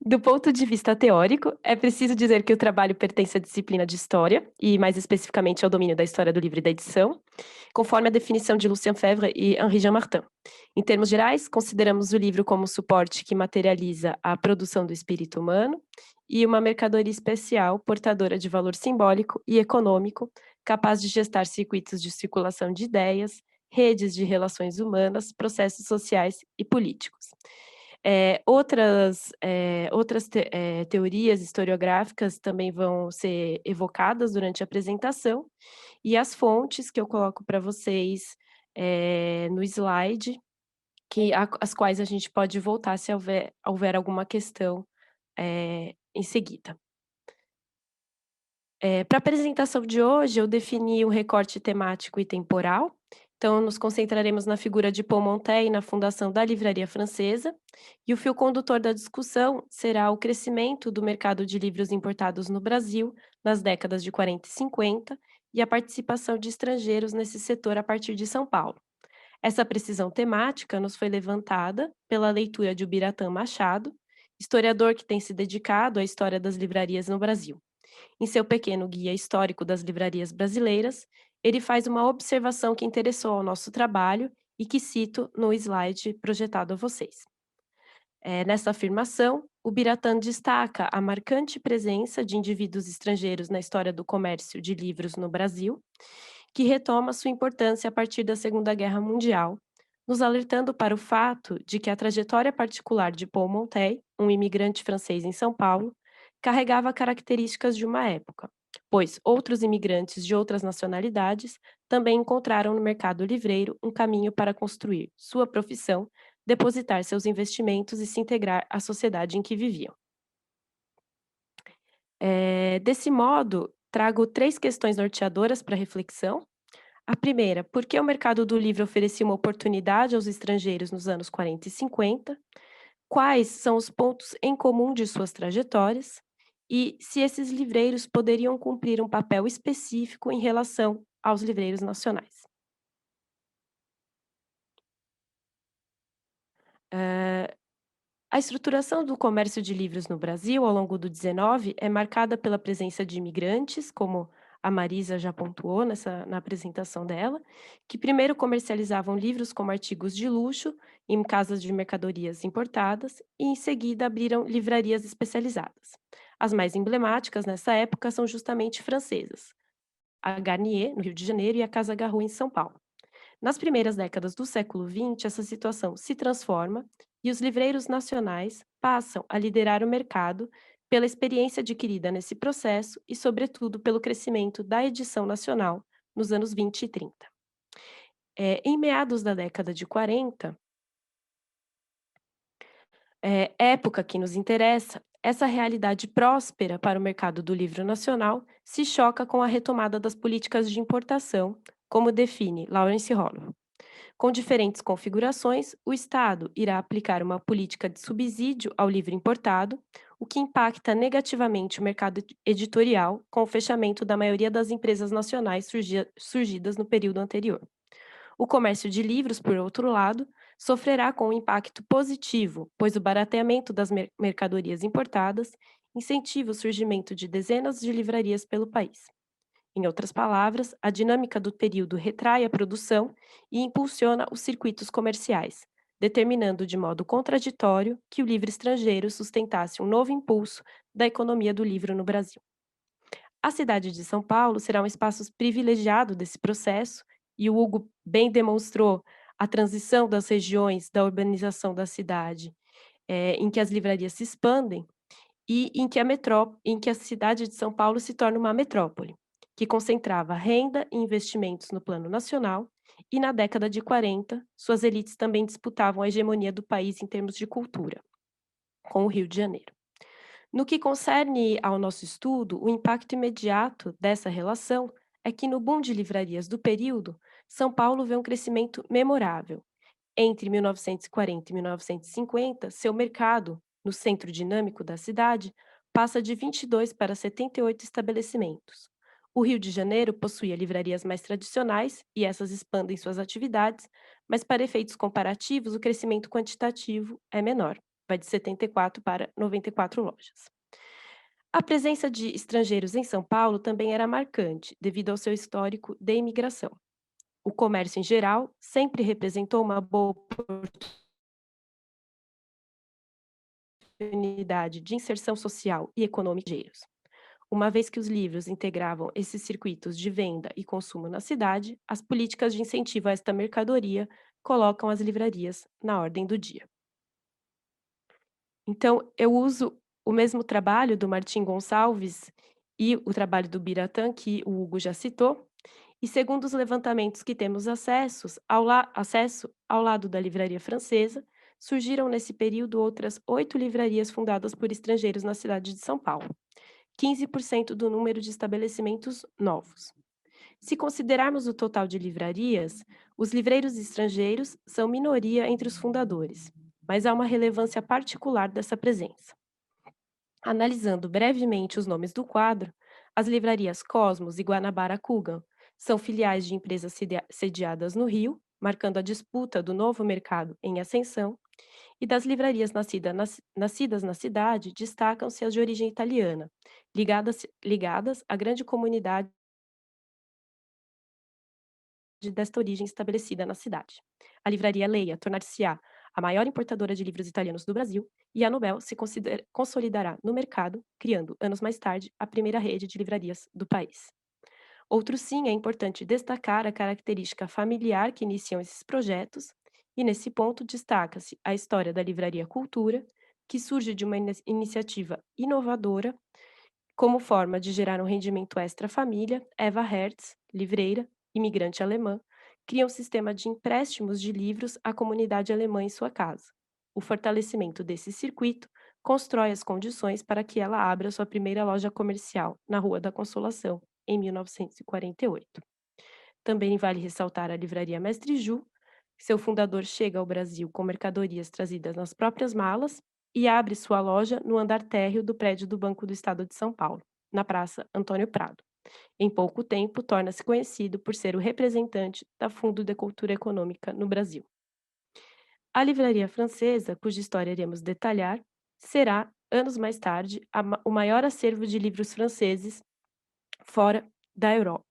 Do ponto de vista teórico, é preciso dizer que o trabalho pertence à disciplina de História, e mais especificamente ao domínio da história do livro e da edição, conforme a definição de Lucien Febvre e Henri Jean Martin. Em termos gerais, consideramos o livro como suporte que materializa a produção do espírito humano e uma mercadoria especial portadora de valor simbólico e econômico, capaz de gestar circuitos de circulação de ideias, redes de relações humanas, processos sociais e políticos. Outras teorias historiográficas também vão ser evocadas durante a apresentação, e as fontes que eu coloco para vocês no slide, as quais a gente pode voltar se houver alguma questão em seguida. Para a apresentação de hoje, eu defini um recorte temático e temporal. Então, nos concentraremos na figura de Paul Montet e na fundação da Livraria Francesa, e o fio condutor da discussão será o crescimento do mercado de livros importados no Brasil nas décadas de 40 e 50 e a participação de estrangeiros nesse setor a partir de São Paulo. Essa precisão temática nos foi levantada pela leitura de Ubiratã Machado, historiador que tem se dedicado à história das livrarias no Brasil. Em seu pequeno guia histórico das livrarias brasileiras, ele faz uma observação que interessou ao nosso trabalho e que cito no slide projetado a vocês. Nessa afirmação, o Ubiratã destaca a marcante presença de indivíduos estrangeiros na história do comércio de livros no Brasil, que retoma sua importância a partir da Segunda Guerra Mundial, nos alertando para o fato de que a trajetória particular de Paul Montet, um imigrante francês em São Paulo, carregava características de uma época, pois outros imigrantes de outras nacionalidades também encontraram no mercado livreiro um caminho para construir sua profissão, depositar seus investimentos e se integrar à sociedade em que viviam. Desse modo, trago 3 questões norteadoras para reflexão. A primeira, por que o mercado do livro oferecia uma oportunidade aos estrangeiros nos anos 40 e 50? Quais são os pontos em comum de suas trajetórias? E se esses livreiros poderiam cumprir um papel específico em relação aos livreiros nacionais? A estruturação do comércio de livros no Brasil ao longo do XIX é marcada pela presença de imigrantes, como a Marisa já pontuou na apresentação dela, que primeiro comercializavam livros como artigos de luxo em casas de mercadorias importadas e em seguida abriram livrarias especializadas. As mais emblemáticas nessa época são justamente francesas, a Garnier, no Rio de Janeiro, e a Casa Garrou, em São Paulo. Nas primeiras décadas do século XX, essa situação se transforma e os livreiros nacionais passam a liderar o mercado pela experiência adquirida nesse processo e, sobretudo, pelo crescimento da edição nacional nos anos 20 e 30. Em meados da década de 40, época que nos interessa, essa realidade próspera para o mercado do livro nacional se choca com a retomada das políticas de importação, como define Lawrence Hollow. Com diferentes configurações, o Estado irá aplicar uma política de subsídio ao livro importado, o que impacta negativamente o mercado editorial, com o fechamento da maioria das empresas nacionais surgidas no período anterior. O comércio de livros, por outro lado, sofrerá com um impacto positivo, pois o barateamento das mercadorias importadas incentiva o surgimento de dezenas de livrarias pelo país. Em outras palavras, a dinâmica do período retrai a produção e impulsiona os circuitos comerciais, determinando de modo contraditório que o livro estrangeiro sustentasse um novo impulso da economia do livro no Brasil. A cidade de São Paulo será um espaço privilegiado desse processo, e o Hugo bem demonstrou a transição das regiões da urbanização da cidade, em que as livrarias se expandem, e em que a cidade de São Paulo se torna uma metrópole, que concentrava renda e investimentos no plano nacional, e na década de 40, suas elites também disputavam a hegemonia do país em termos de cultura, com o Rio de Janeiro. No que concerne ao nosso estudo, o impacto imediato dessa relação é que no boom de livrarias do período, São Paulo vê um crescimento memorável, Entre 1940 e 1950, seu mercado, no centro dinâmico da cidade, passa de 22 para 78 estabelecimentos. O Rio de Janeiro possuía livrarias mais tradicionais e essas expandem suas atividades, mas para efeitos comparativos, o crescimento quantitativo é menor, vai de 74 para 94 lojas. A presença de estrangeiros em São Paulo também era marcante, devido ao seu histórico de imigração. O comércio em geral sempre representou uma boa oportunidade de inserção social e econômica de estrangeiros. Uma vez que os livros integravam esses circuitos de venda e consumo na cidade, as políticas de incentivo a esta mercadoria colocam as livrarias na ordem do dia. Então, eu uso o mesmo trabalho do Martim Gonçalves e o trabalho do Biratã, que o Hugo já citou, e segundo os levantamentos que temos acesso ao lado da livraria francesa, surgiram nesse período outras 8 livrarias fundadas por estrangeiros na cidade de São Paulo, 15% do número de estabelecimentos novos. Se considerarmos o total de livrarias, os livreiros estrangeiros são minoria entre os fundadores, mas há uma relevância particular dessa presença. Analisando brevemente os nomes do quadro, as livrarias Cosmos e Guanabara Coogan são filiais de empresas sediadas no Rio, marcando a disputa do novo mercado em ascensão, e das livrarias nascidas na cidade destacam-se as de origem italiana, ligadas à grande comunidade desta origem estabelecida na cidade. A livraria Leia tornar-se-á a maior importadora de livros italianos do Brasil e a Nobel se consolidará no mercado, criando, anos mais tarde, a primeira rede de livrarias do país. Outro sim, é importante destacar a característica familiar que iniciam esses projetos, e nesse ponto destaca-se a história da Livraria Cultura, que surge de uma iniciativa inovadora como forma de gerar um rendimento extra-família. Eva Hertz, livreira, imigrante alemã, cria um sistema de empréstimos de livros à comunidade alemã em sua casa. O fortalecimento desse circuito constrói as condições para que ela abra sua primeira loja comercial na Rua da Consolação, em 1948. Também vale ressaltar a Livraria Mestre Ju. Seu fundador chega ao Brasil com mercadorias trazidas nas próprias malas e abre sua loja no andar térreo do prédio do Banco do Estado de São Paulo, na Praça Antônio Prado. Em pouco tempo, torna-se conhecido por ser o representante da Fundo de Cultura Econômica no Brasil. A livraria francesa, cuja história iremos detalhar, será, anos mais tarde, o maior acervo de livros franceses fora da Europa.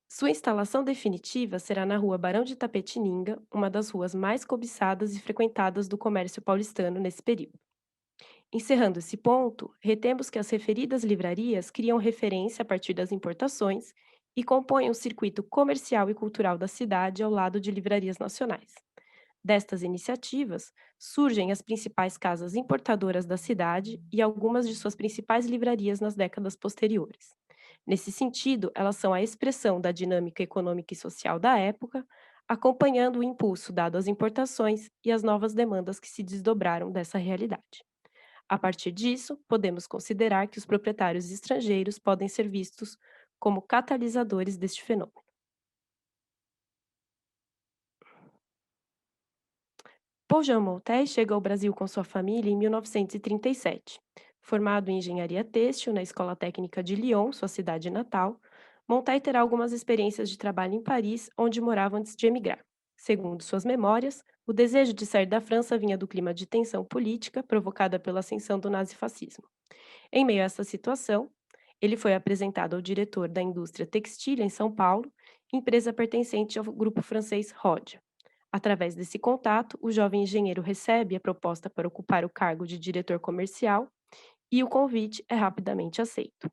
Sua instalação definitiva será na Rua Barão de Itapetininga, uma das ruas mais cobiçadas e frequentadas do comércio paulistano nesse período. Encerrando esse ponto, retemos que as referidas livrarias criam referência a partir das importações e compõem o circuito comercial e cultural da cidade ao lado de livrarias nacionais. Destas iniciativas, surgem as principais casas importadoras da cidade e algumas de suas principais livrarias nas décadas posteriores. Nesse sentido, elas são a expressão da dinâmica econômica e social da época, acompanhando o impulso dado às importações e às novas demandas que se desdobraram dessa realidade. A partir disso, podemos considerar que os proprietários estrangeiros podem ser vistos como catalisadores deste fenômeno. Paul Jean Montet chega ao Brasil com sua família em 1937. Formado em engenharia têxtil na Escola Técnica de Lyon, sua cidade natal, Montet terá algumas experiências de trabalho em Paris, onde morava antes de emigrar. Segundo suas memórias, o desejo de sair da França vinha do clima de tensão política provocada pela ascensão do nazifascismo. Em meio a essa situação, ele foi apresentado ao diretor da indústria textil em São Paulo, empresa pertencente ao grupo francês Rhodia. Através desse contato, o jovem engenheiro recebe a proposta para ocupar o cargo de diretor comercial e o convite é rapidamente aceito.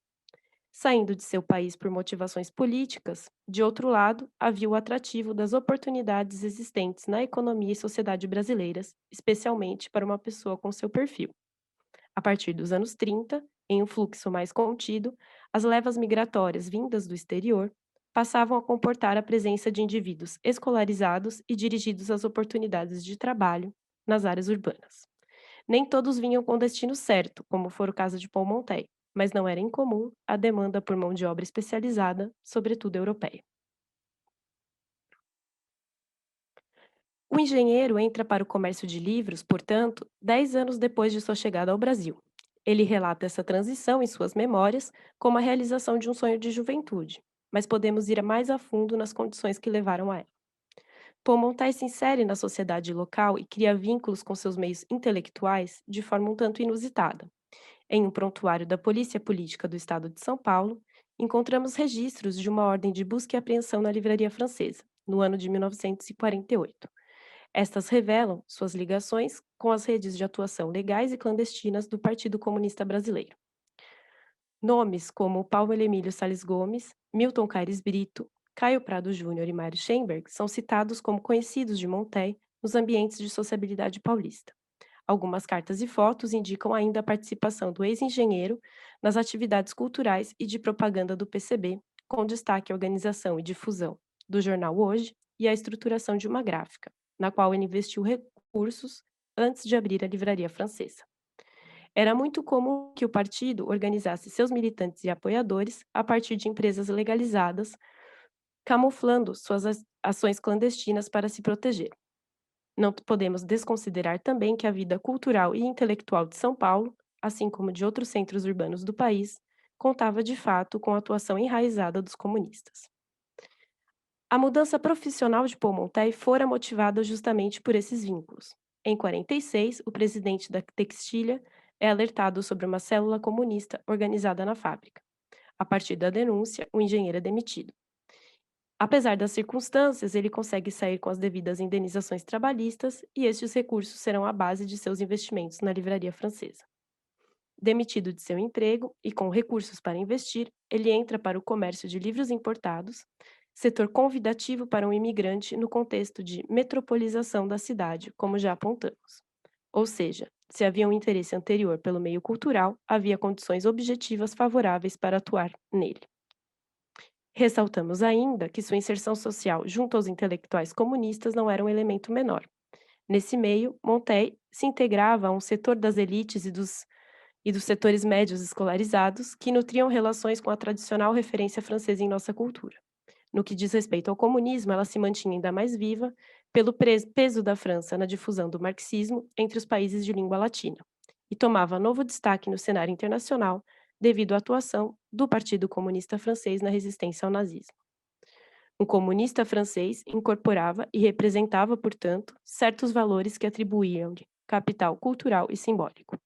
Saindo de seu país por motivações políticas, de outro lado, havia o atrativo das oportunidades existentes na economia e sociedade brasileiras, especialmente para uma pessoa com seu perfil. A partir dos anos 30, em um fluxo mais contido, as levas migratórias vindas do exterior passavam a comportar a presença de indivíduos escolarizados e dirigidos às oportunidades de trabalho nas áreas urbanas. Nem todos vinham com destino certo, como for o caso de Paul Montet, mas não era incomum a demanda por mão de obra especializada, sobretudo europeia. O engenheiro entra para o comércio de livros, portanto, 10 anos depois de sua chegada ao Brasil. Ele relata essa transição em suas memórias como a realização de um sonho de juventude, mas podemos ir mais a fundo nas condições que levaram a ela. Paumontais se insere na sociedade local e cria vínculos com seus meios intelectuais de forma um tanto inusitada. Em um prontuário da Polícia Política do Estado de São Paulo, encontramos registros de uma ordem de busca e apreensão na Livraria Francesa, no ano de 1948. Estas revelam suas ligações com as redes de atuação legais e clandestinas do Partido Comunista Brasileiro. Nomes como Paulo Emílio Salles Gomes, Milton Caires Brito, Caio Prado Júnior e Mário Schemberg são citados como conhecidos de Monteil nos ambientes de sociabilidade paulista. Algumas cartas e fotos indicam ainda a participação do ex-engenheiro nas atividades culturais e de propaganda do PCB, com destaque à organização e difusão do jornal Hoje e à estruturação de uma gráfica, na qual ele investiu recursos antes de abrir a Livraria Francesa. Era muito comum que o partido organizasse seus militantes e apoiadores a partir de empresas legalizadas, camuflando suas ações clandestinas para se proteger. Não podemos desconsiderar também que a vida cultural e intelectual de São Paulo, assim como de outros centros urbanos do país, contava de fato com a atuação enraizada dos comunistas. A mudança profissional de Paumontel fora motivada justamente por esses vínculos. Em 46, o presidente da Textilha é alertado sobre uma célula comunista organizada na fábrica. A partir da denúncia, o engenheiro é demitido. Apesar das circunstâncias, ele consegue sair com as devidas indenizações trabalhistas e estes recursos serão a base de seus investimentos na Livraria Francesa. Demitido de seu emprego e com recursos para investir, ele entra para o comércio de livros importados, setor convidativo para um imigrante no contexto de metropolização da cidade, como já apontamos. Ou seja, se havia um interesse anterior pelo meio cultural, havia condições objetivas favoráveis para atuar nele. Ressaltamos ainda que sua inserção social junto aos intelectuais comunistas não era um elemento menor. Nesse meio, Monteil se integrava a um setor das elites e dos setores médios escolarizados que nutriam relações com a tradicional referência francesa em nossa cultura. No que diz respeito ao comunismo, ela se mantinha ainda mais viva pelo peso da França na difusão do marxismo entre os países de língua latina, e tomava novo destaque no cenário internacional devido à atuação do Partido Comunista Francês na resistência ao nazismo. Um comunista francês incorporava e representava, portanto, certos valores que atribuíam-lhe capital cultural e simbólico.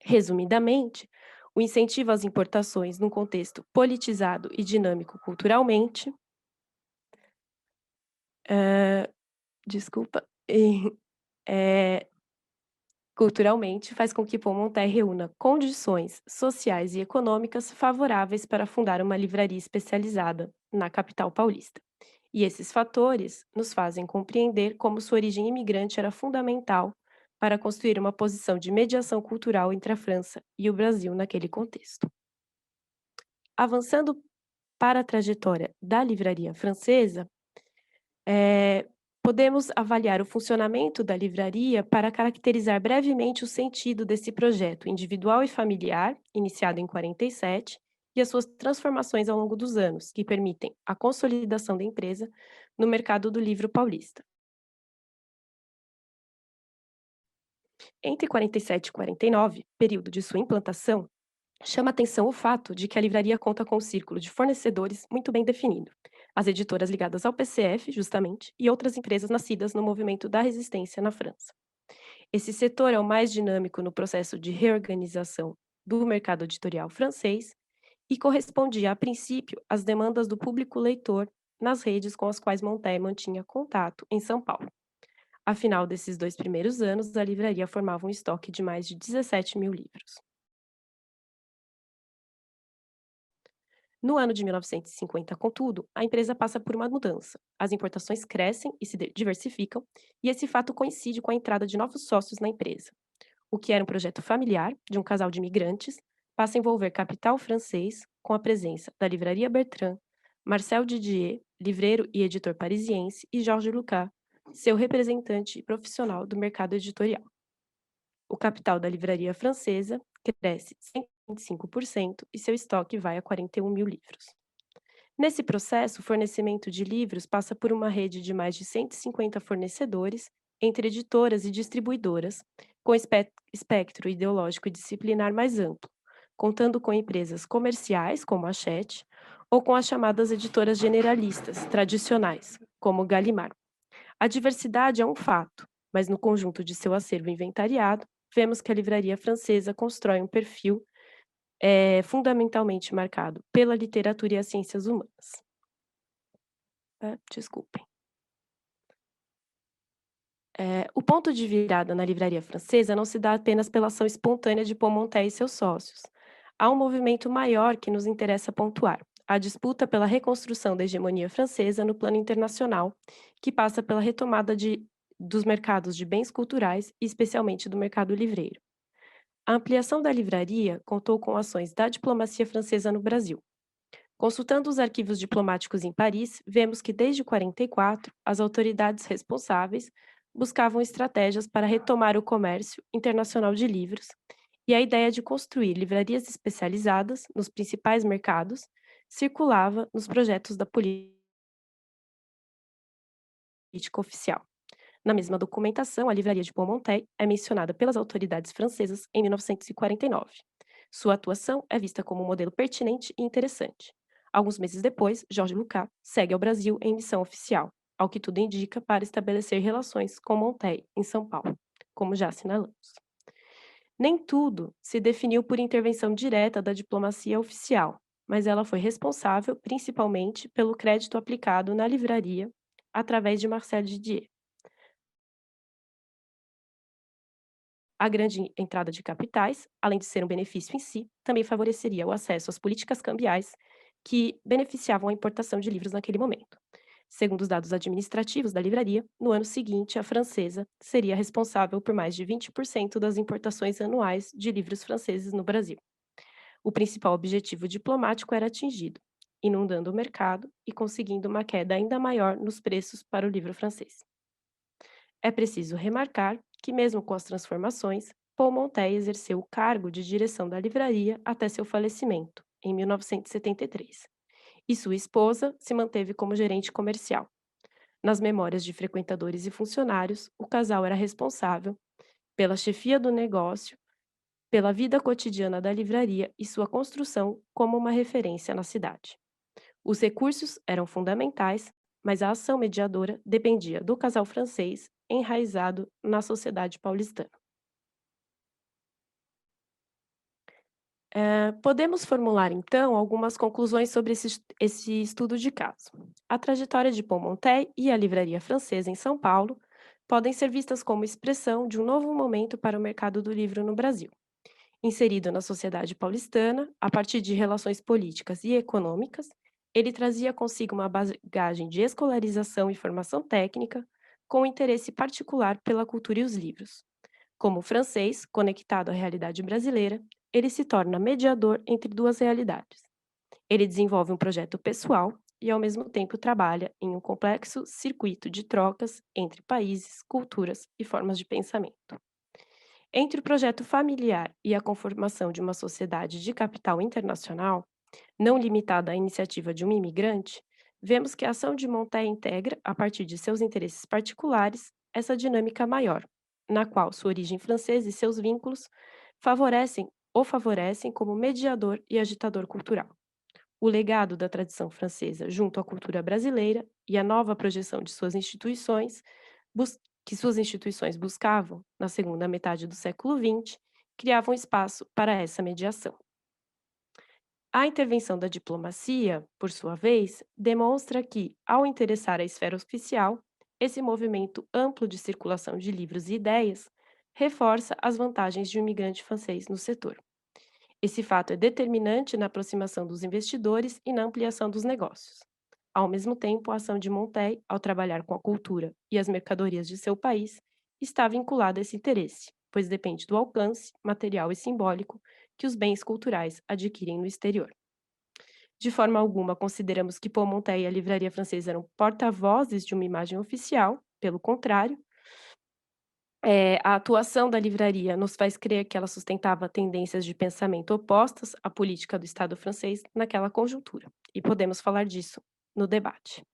Resumidamente, o incentivo às importações num contexto politizado e dinâmico culturalmente, culturalmente faz com que Paumontel reúna condições sociais e econômicas favoráveis para fundar uma livraria especializada na capital paulista. E esses fatores nos fazem compreender como sua origem imigrante era fundamental para construir uma posição de mediação cultural entre a França e o Brasil naquele contexto. Avançando para a trajetória da livraria francesa, podemos avaliar o funcionamento da livraria para caracterizar brevemente o sentido desse projeto individual e familiar, iniciado em 47, e as suas transformações ao longo dos anos, que permitem a consolidação da empresa no mercado do livro paulista. Entre 47 e 49, período de sua implantação, chama atenção o fato de que a livraria conta com um círculo de fornecedores muito bem definido. As editoras ligadas ao PCF, justamente, e outras empresas nascidas no movimento da resistência na França. Esse setor é o mais dinâmico no processo de reorganização do mercado editorial francês e correspondia, a princípio, às demandas do público leitor nas redes com as quais Monteil mantinha contato em São Paulo. Afinal desses 2 primeiros anos, a livraria formava um estoque de mais de 17 mil livros. No ano de 1950, contudo, a empresa passa por uma mudança. As importações crescem e se diversificam, e esse fato coincide com a entrada de novos sócios na empresa. O que era um projeto familiar, de um casal de imigrantes, passa a envolver capital francês, com a presença da Livraria Bertrand, Marcel Didier, livreiro e editor parisiense, e Georges Lucas, seu representante profissional do mercado editorial. O capital da livraria francesa cresce 125% e seu estoque vai a 41 mil livros. Nesse processo, o fornecimento de livros passa por uma rede de mais de 150 fornecedores, entre editoras e distribuidoras, com espectro ideológico e disciplinar mais amplo, contando com empresas comerciais, como a Hachette, ou com as chamadas editoras generalistas, tradicionais, como Gallimard. A diversidade é um fato, mas no conjunto de seu acervo inventariado, vemos que a livraria francesa constrói um perfil fundamentalmente marcado pela literatura e as ciências humanas. Desculpem. O ponto de virada na livraria francesa não se dá apenas pela ação espontânea de Paumontet e seus sócios. Há um movimento maior que nos interessa pontuar: a disputa pela reconstrução da hegemonia francesa no plano internacional, que passa pela retomada dos mercados de bens culturais e especialmente do mercado livreiro. A ampliação da livraria contou com ações da diplomacia francesa no Brasil. Consultando os arquivos diplomáticos em Paris, vemos que desde 1944, as autoridades responsáveis buscavam estratégias para retomar o comércio internacional de livros, e a ideia de construir livrarias especializadas nos principais mercados circulava nos projetos da política oficial. Na mesma documentação, a livraria de Paumontet é mencionada pelas autoridades francesas em 1949. Sua atuação é vista como um modelo pertinente e interessante. Alguns meses depois, Georges Lucas segue ao Brasil em missão oficial, ao que tudo indica, para estabelecer relações com Montet em São Paulo, como já assinalamos. Nem tudo se definiu por intervenção direta da diplomacia oficial, mas ela foi responsável principalmente pelo crédito aplicado na livraria através de Marcel Didier. A grande entrada de capitais, além de ser um benefício em si, também favoreceria o acesso às políticas cambiais que beneficiavam a importação de livros naquele momento. Segundo os dados administrativos da livraria, no ano seguinte, a francesa seria responsável por mais de 20% das importações anuais de livros franceses no Brasil. O principal objetivo diplomático era atingido, inundando o mercado e conseguindo uma queda ainda maior nos preços para o livro francês. É preciso remarcar que, mesmo com as transformações, Paumontet exerceu o cargo de direção da livraria até seu falecimento, em 1973, e sua esposa se manteve como gerente comercial. Nas memórias de frequentadores e funcionários, o casal era responsável pela chefia do negócio, pela vida cotidiana da livraria e sua construção como uma referência na cidade. Os recursos eram fundamentais, mas a ação mediadora dependia do casal francês enraizado na sociedade paulistana. Podemos formular, então, algumas conclusões sobre esse estudo de caso. A trajetória de Paumontet e a livraria francesa em São Paulo podem ser vistas como expressão de um novo momento para o mercado do livro no Brasil. Inserido na sociedade paulistana, a partir de relações políticas e econômicas, ele trazia consigo uma bagagem de escolarização e formação técnica, com interesse particular pela cultura e os livros. Como francês, conectado à realidade brasileira, ele se torna mediador entre duas realidades. Ele desenvolve um projeto pessoal e, ao mesmo tempo, trabalha em um complexo circuito de trocas entre países, culturas e formas de pensamento. Entre o projeto familiar e a conformação de uma sociedade de capital internacional, não limitada à iniciativa de um imigrante, vemos que a ação de Montet integra, a partir de seus interesses particulares, essa dinâmica maior, na qual sua origem francesa e seus vínculos favorecem como mediador e agitador cultural. O legado da tradição francesa junto à cultura brasileira e a nova projeção de suas instituições que suas instituições buscavam, na segunda metade do século XX, criavam espaço para essa mediação. A intervenção da diplomacia, por sua vez, demonstra que, ao interessar a esfera oficial, esse movimento amplo de circulação de livros e ideias reforça as vantagens de um imigrante francês no setor. Esse fato é determinante na aproximação dos investidores e na ampliação dos negócios. Ao mesmo tempo, a ação de Montet, ao trabalhar com a cultura e as mercadorias de seu país, está vinculada a esse interesse, pois depende do alcance, material e simbólico, que os bens culturais adquirem no exterior. De forma alguma, consideramos que Paumontet e a livraria francesa eram porta-vozes de uma imagem oficial, pelo contrário, A atuação da livraria nos faz crer que ela sustentava tendências de pensamento opostas à política do Estado francês naquela conjuntura, e podemos falar disso no debate.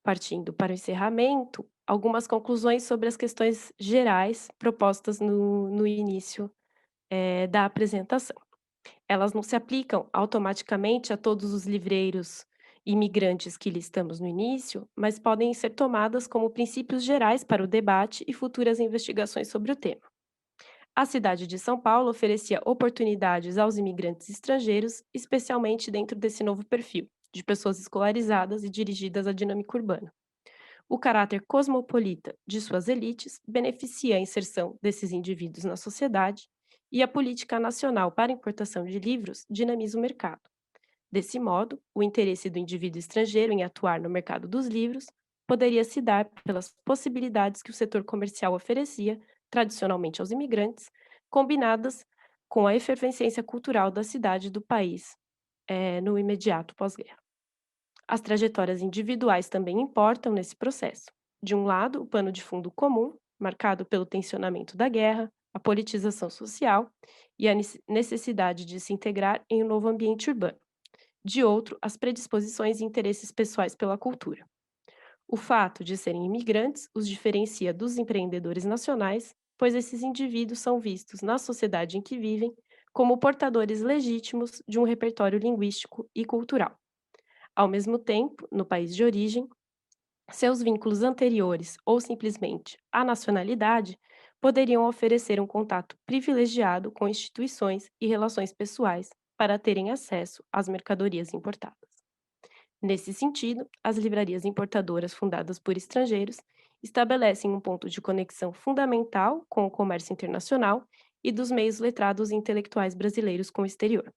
Partindo para o encerramento, algumas conclusões sobre as questões gerais propostas no início, da apresentação. Elas não se aplicam automaticamente a todos os livreiros imigrantes que listamos no início, mas podem ser tomadas como princípios gerais para o debate e futuras investigações sobre o tema. A cidade de São Paulo oferecia oportunidades aos imigrantes estrangeiros, especialmente dentro desse novo perfil, de pessoas escolarizadas e dirigidas à dinâmica urbana. O caráter cosmopolita de suas elites beneficia a inserção desses indivíduos na sociedade e a política nacional para importação de livros dinamiza o mercado. Desse modo, o interesse do indivíduo estrangeiro em atuar no mercado dos livros poderia se dar pelas possibilidades que o setor comercial oferecia, tradicionalmente aos imigrantes, combinadas com a efervescência cultural da cidade e do país, no imediato pós-guerra. As trajetórias individuais também importam nesse processo. De um lado, o pano de fundo comum, marcado pelo tensionamento da guerra, a politização social e a necessidade de se integrar em um novo ambiente urbano. De outro, as predisposições e interesses pessoais pela cultura. O fato de serem imigrantes os diferencia dos empreendedores nacionais, pois esses indivíduos são vistos na sociedade em que vivem como portadores legítimos de um repertório linguístico e cultural. Ao mesmo tempo, no país de origem, seus vínculos anteriores ou simplesmente a nacionalidade poderiam oferecer um contato privilegiado com instituições e relações pessoais para terem acesso às mercadorias importadas. Nesse sentido, as livrarias importadoras fundadas por estrangeiros estabelecem um ponto de conexão fundamental com o comércio internacional e dos meios letrados e intelectuais brasileiros com o exterior.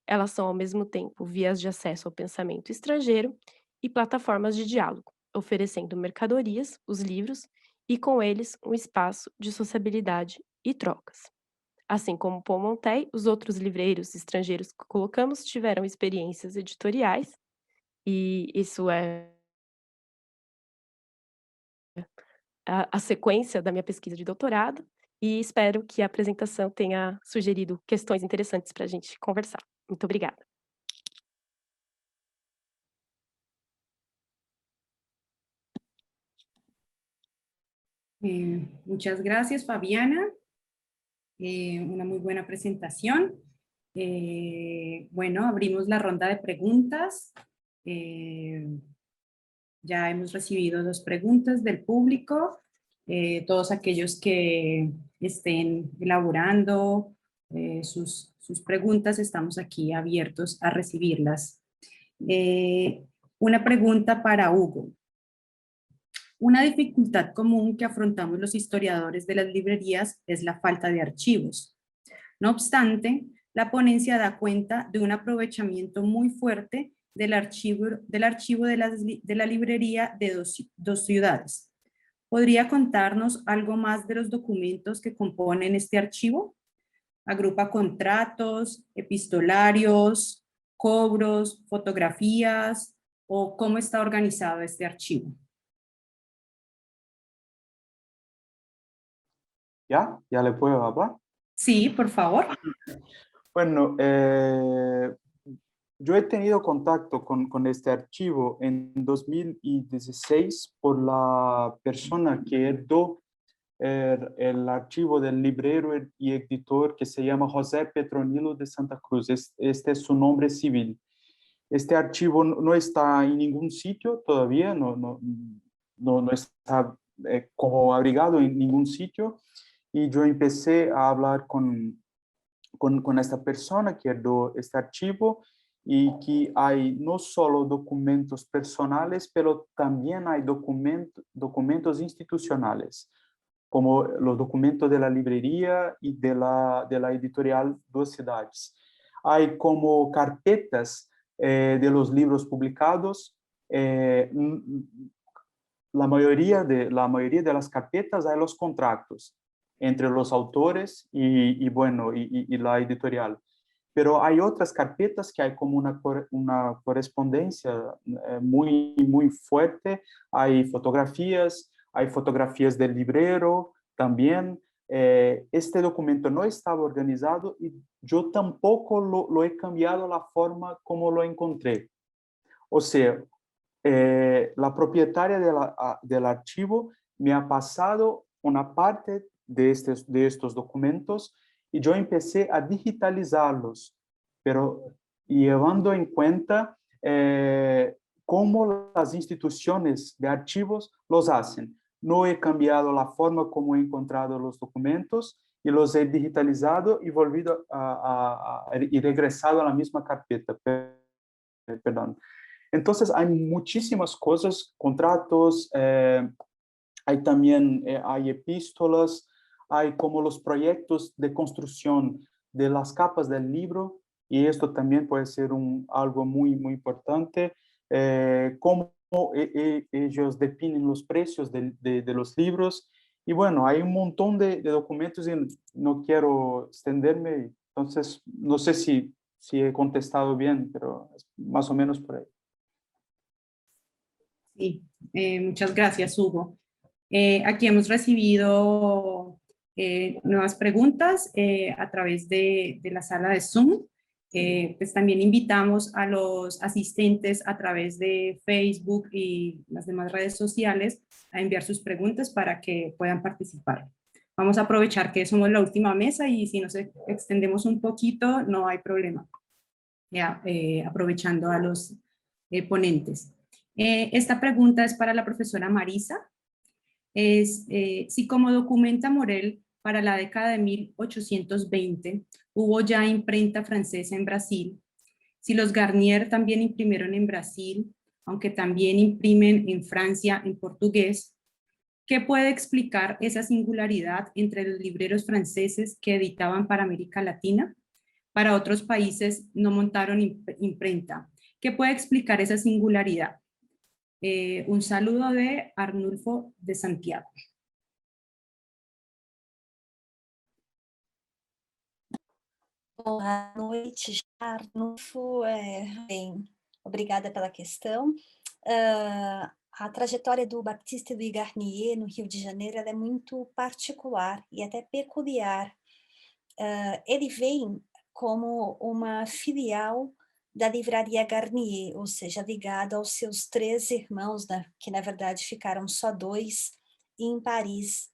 Elas são, ao mesmo tempo, vias de acesso ao pensamento estrangeiro e plataformas de diálogo, oferecendo mercadorias, os livros, e com eles um espaço de sociabilidade e trocas. Assim como Paul Montet, os outros livreiros estrangeiros que colocamos tiveram experiências editoriais, e isso é a sequência da minha pesquisa de doutorado, e espero que a apresentação tenha sugerido questões interessantes para a gente conversar. Muito obrigada. Muchas gracias, Fabiana. Una muy buena presentación. Bueno, abrimos la ronda de preguntas. Ya hemos recibido 2 preguntas del público. Todos aquellos que estén elaborando sus preguntas, estamos aquí abiertos a recibirlas. Una pregunta para Hugo. Una dificultad común que afrontamos los historiadores de las librerías es la falta de archivos. No obstante, la ponencia da cuenta de un aprovechamiento muy fuerte del archivo de la librería de dos ciudades. ¿Podría contarnos algo más de los documentos que componen este archivo? Agrupa contratos, epistolarios, cobros, fotografías, o cómo está organizado este archivo. ¿Ya? ¿Ya le puedo hablar? Sí, por favor. Bueno, yo he tenido contacto con este archivo en 2016 por la persona que heredó el archivo del librero y editor que se llama José Petronilo de Santa Cruz. Este es su nombre civil. Este archivo no está en ningún sitio todavía, no está como abrigado en ningún sitio. Y yo empecé a hablar con esta persona que heredó este archivo y que hay no solo documentos personales, pero también hay documentos institucionales, como los documentos de la librería y de la editorial Dos Cidades. Hay como carpetas de los libros publicados. La mayoría de las carpetas hay los contratos entre los autores y la editorial. Pero hay otras carpetas que hay como una correspondencia muy, muy fuerte. Hay fotografías, hay fotografías del librero también. Este documento no estaba organizado y yo tampoco lo he cambiado la forma como lo encontré. O sea, la propietaria del archivo me ha pasado una parte de estos documentos y yo empecé a digitalizarlos, pero llevando en cuenta cómo las instituciones de archivos los hacen. No he cambiado la forma como he encontrado los documentos y los he digitalizado y volvido y regresado a la misma carpeta. Perdón. Entonces, hay muchísimas cosas, contratos, hay también hay epístolas, hay como los proyectos de construcción de las capas del libro, y esto también puede ser algo muy, muy importante, cómo ellos definen los precios de los libros. Y bueno, hay un montón de documentos y no quiero extenderme, entonces no sé si he contestado bien, pero es más o menos por ahí. Sí, muchas gracias, Hugo. Aquí hemos recibido nuevas preguntas a través de la sala de Zoom. Pues también invitamos a los asistentes a través de Facebook y las demás redes sociales a enviar sus preguntas para que puedan participar. Vamos a aprovechar que somos la última mesa y si nos extendemos un poquito, no hay problema. Ya, aprovechando a los ponentes. Esta pregunta es para la profesora Marisa. Es si como documenta Morel para la década de 1820 hubo ya imprenta francesa en Brasil, si los Garnier también imprimieron en Brasil, aunque también imprimen en Francia en portugués, ¿qué puede explicar esa singularidad entre los libreros franceses que editaban para América Latina? Para otros países no montaron imprenta. ¿Qué puede explicar esa singularidad? Un saludo de Arnulfo de Santiago. Boa noite, Arnulfo. Bem, obrigada pela questão. A trajetória do Baptiste Louis Garnier no Rio de Janeiro ela é muito particular e até peculiar. Ele vem como uma filial da livraria Garnier, ou seja, ligada aos seus 3 irmãos, né, que na verdade ficaram só 2 em Paris.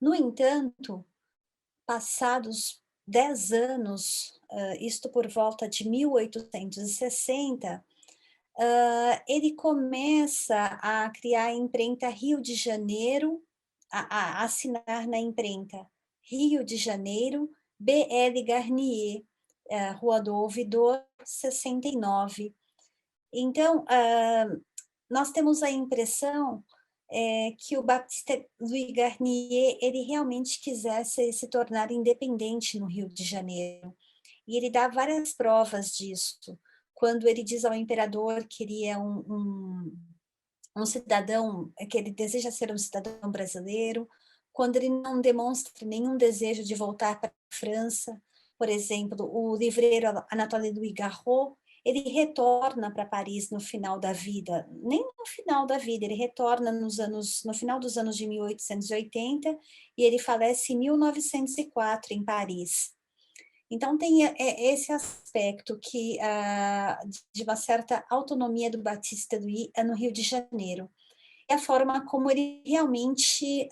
No entanto, passados 10 anos, isto por volta de 1860, ele começa a criar a imprenta Rio de Janeiro, a assinar na imprenta Rio de Janeiro, B.L. Garnier, Rua do Ouvidor, 69. Então, nós temos a impressão que o Baptiste Louis Garnier, ele realmente quisesse se tornar independente no Rio de Janeiro. E ele dá várias provas disso. Quando ele diz ao imperador que ele é um cidadão, que ele deseja ser um cidadão brasileiro, quando ele não demonstra nenhum desejo de voltar para a França. Por exemplo, o livreiro Anatole Louis Garraud, ele retorna para Paris no final da vida, nem no final da vida, ele retorna no final dos anos de 1880 e ele falece em 1904 em Paris. Então tem esse aspecto que de uma certa autonomia do Baptiste Louis no Rio de Janeiro. E a forma como ele realmente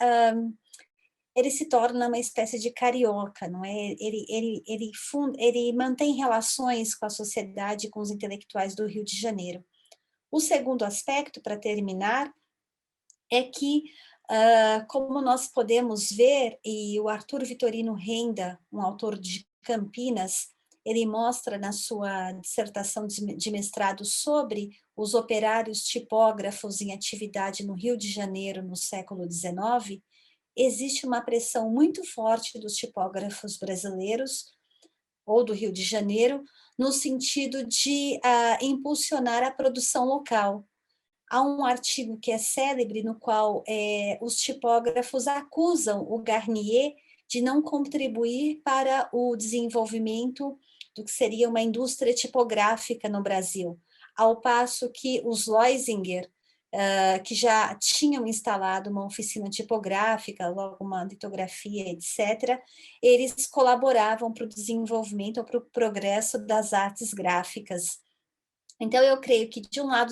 ele se torna uma espécie de carioca, não é? Ele mantém relações com a sociedade, com os intelectuais do Rio de Janeiro. O segundo aspecto, para terminar, é que, como nós podemos ver, e o Arthur Vitorino Renda, um autor de Campinas, ele mostra na sua dissertação de mestrado sobre os operários tipógrafos em atividade no Rio de Janeiro no século XIX, existe uma pressão muito forte dos tipógrafos brasileiros, ou do Rio de Janeiro, no sentido de impulsionar a produção local. Há um artigo que é célebre, no qual os tipógrafos acusam o Garnier de não contribuir para o desenvolvimento do que seria uma indústria tipográfica no Brasil, ao passo que os Leuzinger que já tinham instalado uma oficina tipográfica, logo uma litografia, etc., eles colaboravam para o desenvolvimento ou para o progresso das artes gráficas. Então, eu creio que, de um lado,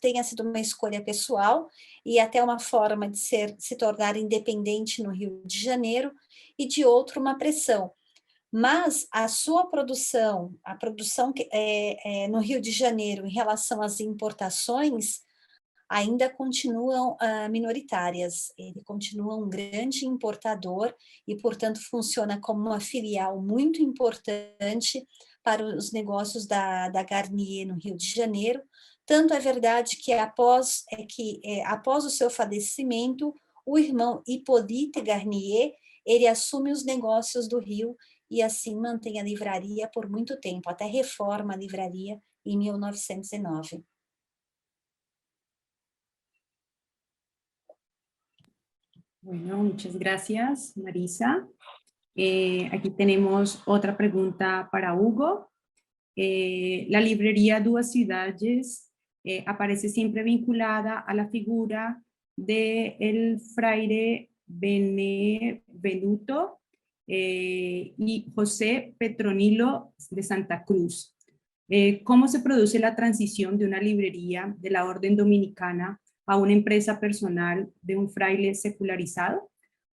tenha sido uma escolha pessoal e até uma forma de se tornar independente no Rio de Janeiro, e, de outro, uma pressão. Mas a sua produção, a produção no Rio de Janeiro em relação às importações, ainda continuam minoritárias. Ele continua um grande importador e, portanto, funciona como uma filial muito importante para os negócios da Garnier no Rio de Janeiro. Tanto é verdade que após o seu falecimento, o irmão Hippolyte Garnier, ele assume os negócios do Rio e assim mantém a livraria por muito tempo, até reforma a livraria em 1909. Bueno, muchas gracias, Marisa. Aquí tenemos otra pregunta para Hugo. La librería Duas Cidades aparece siempre vinculada a la figura del fraile Benevenuto y José Petronilo de Santa Cruz. ¿Cómo se produce la transición de una librería de la Orden Dominicana a una empresa personal de un fraile secularizado?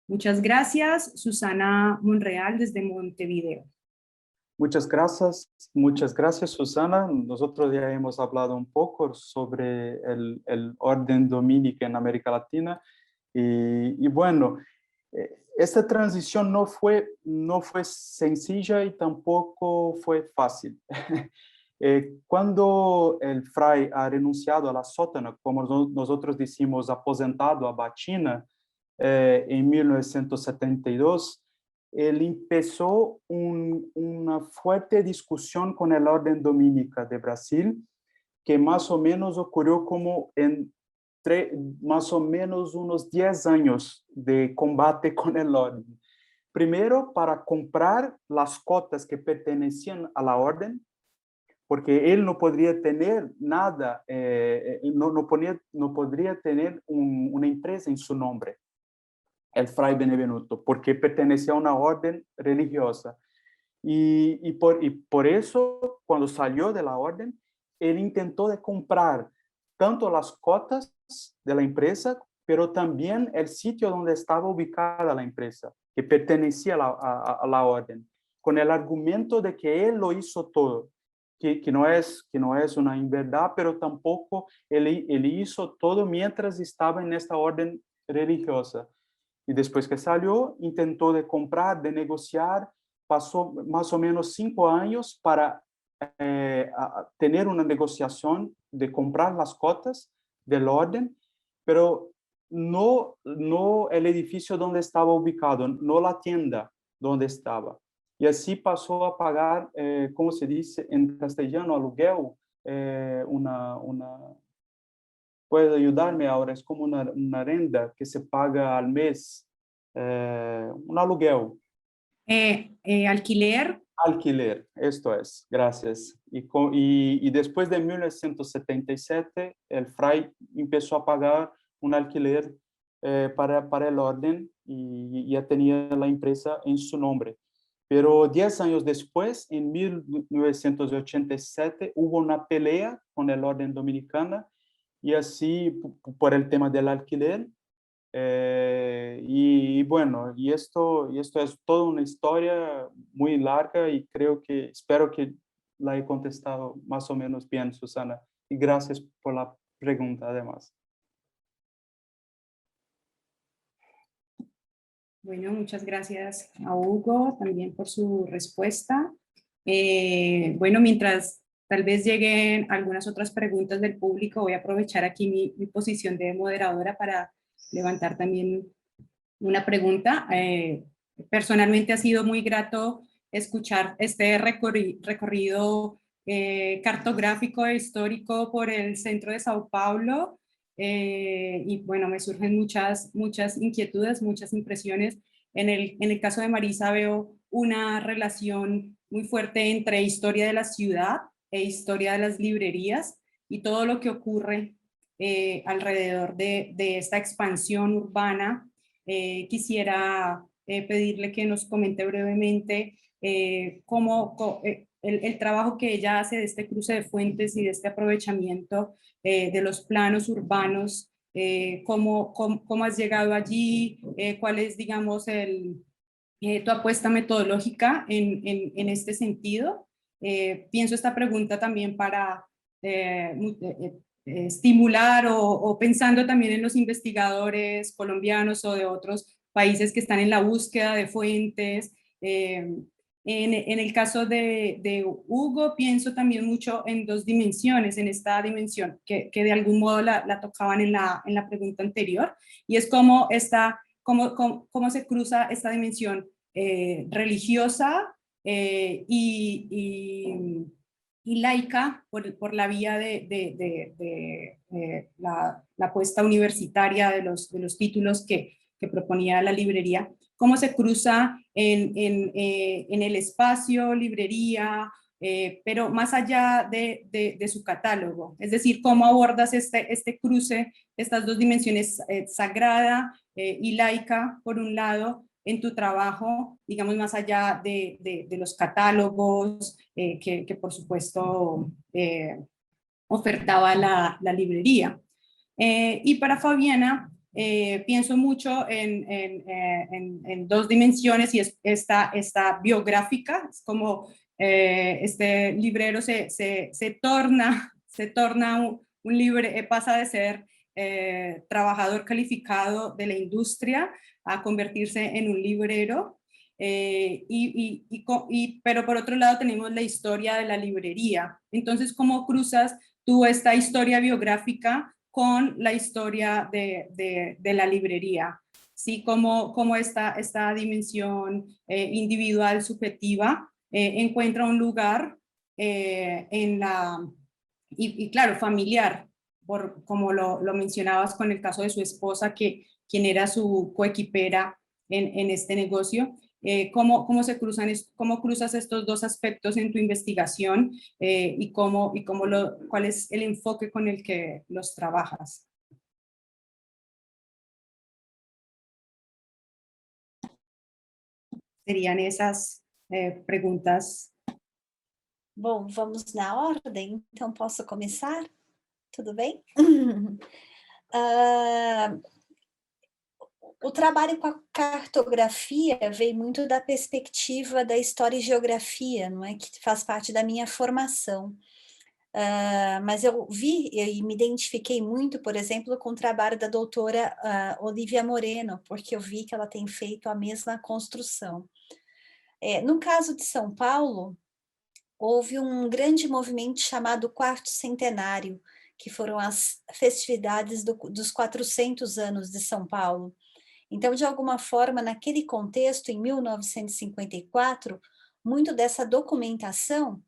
Muchas gracias, Susana Monreal, desde Montevideo. Muchas gracias, Susana. Nosotros ya hemos hablado un poco sobre el orden dominica en América Latina y bueno, esta transición no fue sencilla y tampoco fue fácil. Cuando el fray ha renunciado a la sótana, como nosotros decimos, aposentado a batina, en 1972, él empezó una fuerte discusión con el orden dominica de Brasil, que más o menos ocurrió como más o menos unos 10 años de combate con el orden. Primero, para comprar las cotas que pertenecían a la orden, porque él no podría tener nada, no podría tener una empresa en su nombre, el fray Benevenuto, porque pertenecía a una orden religiosa. Y por eso, cuando salió de la orden, él intentó de comprar tanto las cotas de la empresa, pero también el sitio donde estaba ubicada la empresa, que pertenecía a la orden, con el argumento de que él lo hizo todo. Que no es una inverdad, pero tampoco él hizo todo mientras estaba en esta orden religiosa. Y después que salió, intentó de comprar, de negociar, pasó más o menos 5 años para tener una negociación de comprar las cotas del orden, pero no el edificio donde estaba ubicado, no la tienda donde estaba. Y así pasó a pagar, ¿cómo se dice en castellano? Aluguel, puede ayudarme ahora, es como una renta que se paga al mes, un aluguel. Alquiler. Alquiler, esto es, gracias. Y después de 1977, el fray empezó a pagar un alquiler para el orden y ya tenía la empresa en su nombre. Pero 10 años después, en 1987, hubo una pelea con el orden dominicana y así por el tema del alquiler. Y bueno, y esto es toda una historia muy larga y espero que la he contestado más o menos bien, Susana. Y gracias por la pregunta, además. Bueno, muchas gracias a Hugo también por su respuesta. Bueno, mientras tal vez lleguen algunas otras preguntas del público, voy a aprovechar aquí mi posición de moderadora para levantar también una pregunta. Personalmente ha sido muy grato escuchar este recorrido cartográfico e histórico por el centro de Sao Paulo. Y bueno, me surgen muchas inquietudes, muchas impresiones. En el caso de Marisa veo una relación muy fuerte entre historia de la ciudad e historia de las librerías y todo lo que ocurre alrededor de esta expansión urbana. Quisiera pedirle que nos comente brevemente el trabajo que ella hace de este cruce de fuentes y de este aprovechamiento de los planos urbanos, cómo has llegado allí, cuál es, digamos, tu apuesta metodológica en este sentido. Pienso esta pregunta también para estimular o pensando también en los investigadores colombianos o de otros países que están en la búsqueda de fuentes. En el caso de Hugo, pienso también mucho en dos dimensiones, en esta dimensión que de algún modo la tocaban en la pregunta anterior, y es cómo se cruza esta dimensión religiosa y laica por la vía de la apuesta universitaria de los títulos que proponía la librería, cómo se cruza en el espacio, librería, pero más allá de su catálogo. Es decir, cómo abordas este cruce, estas dos dimensiones, sagrada y laica, por un lado, en tu trabajo, digamos, más allá de los catálogos que por supuesto ofertaba la librería. Y para Fabiana, pienso mucho en dos dimensiones, y es esta biográfica. Es como este librero se torna un libre, pasa de ser trabajador calificado de la industria a convertirse en un librero. Pero por otro lado tenemos la historia de la librería. Entonces, ¿cómo cruzas tú esta historia biográfica con la historia de la librería? ¿Sí? Cómo esta dimensión individual, subjetiva, encuentra un lugar y claro, familiar, como lo mencionabas con el caso de su esposa, quien era su coequipera en este negocio. ¿Cómo cruzas estos dos aspectos en tu investigación y cuál es el enfoque con el que los trabajas? Serían esas preguntas. Bom, vamos na ordem, então posso começar? Tudo bem? O trabalho com a cartografia veio muito da perspectiva da história e geografia, não é? Que faz parte da minha formação. Mas eu vi e me identifiquei muito, por exemplo, com o trabalho da doutora Olivia Moreno, porque eu vi que ela tem feito a mesma construção. No caso de São Paulo, houve um grande movimento chamado Quarto Centenário, que foram as festividades dos 400 anos de São Paulo. Então, de alguma forma, naquele contexto, em 1954, muito dessa documentação,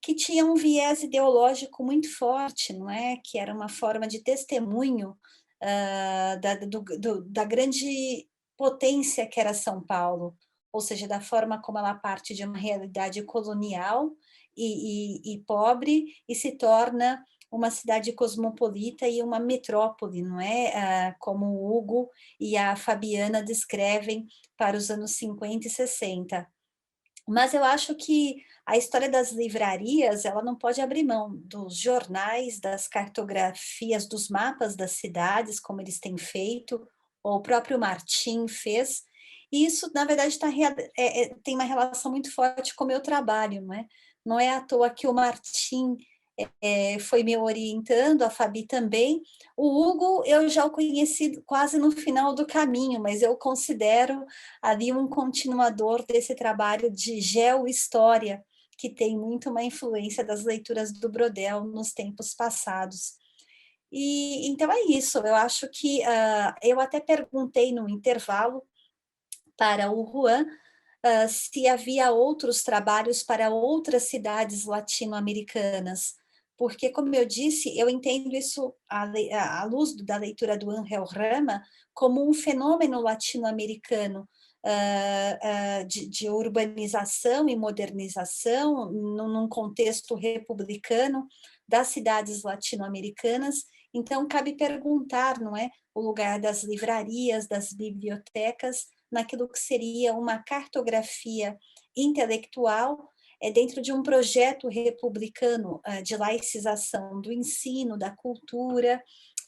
que tinha um viés ideológico muito forte, não é? Que era uma forma de testemunho da grande potência que era São Paulo, ou seja, da forma como ela parte de uma realidade colonial e pobre e se torna uma cidade cosmopolita e uma metrópole, não é? Como o Hugo e a Fabiana descrevem para os anos 50 e 60. Mas eu acho que a história das livrarias, ela não pode abrir mão dos jornais, das cartografias, dos mapas das cidades, como eles têm feito, ou o próprio Martim fez, e isso, na verdade, tem uma relação muito forte com o meu trabalho, não é? Não é à toa que o Martim foi me orientando, a Fabi também. O Hugo, eu já o conheci quase no final do caminho, mas eu considero ali um continuador desse trabalho de geohistória, que tem muito uma influência das leituras do Brodel nos tempos passados. E então é isso, eu acho que eu até perguntei no intervalo para o Juan se havia outros trabalhos para outras cidades latino-americanas, porque, como eu disse, eu entendo isso à luz da leitura do Ángel Rama como um fenômeno latino-americano de urbanização e modernização num contexto republicano das cidades latino-americanas, Então, cabe perguntar, não é, o lugar das livrarias, das bibliotecas, naquilo que seria uma cartografia intelectual, dentro de um projeto republicano de laicização do ensino, da cultura,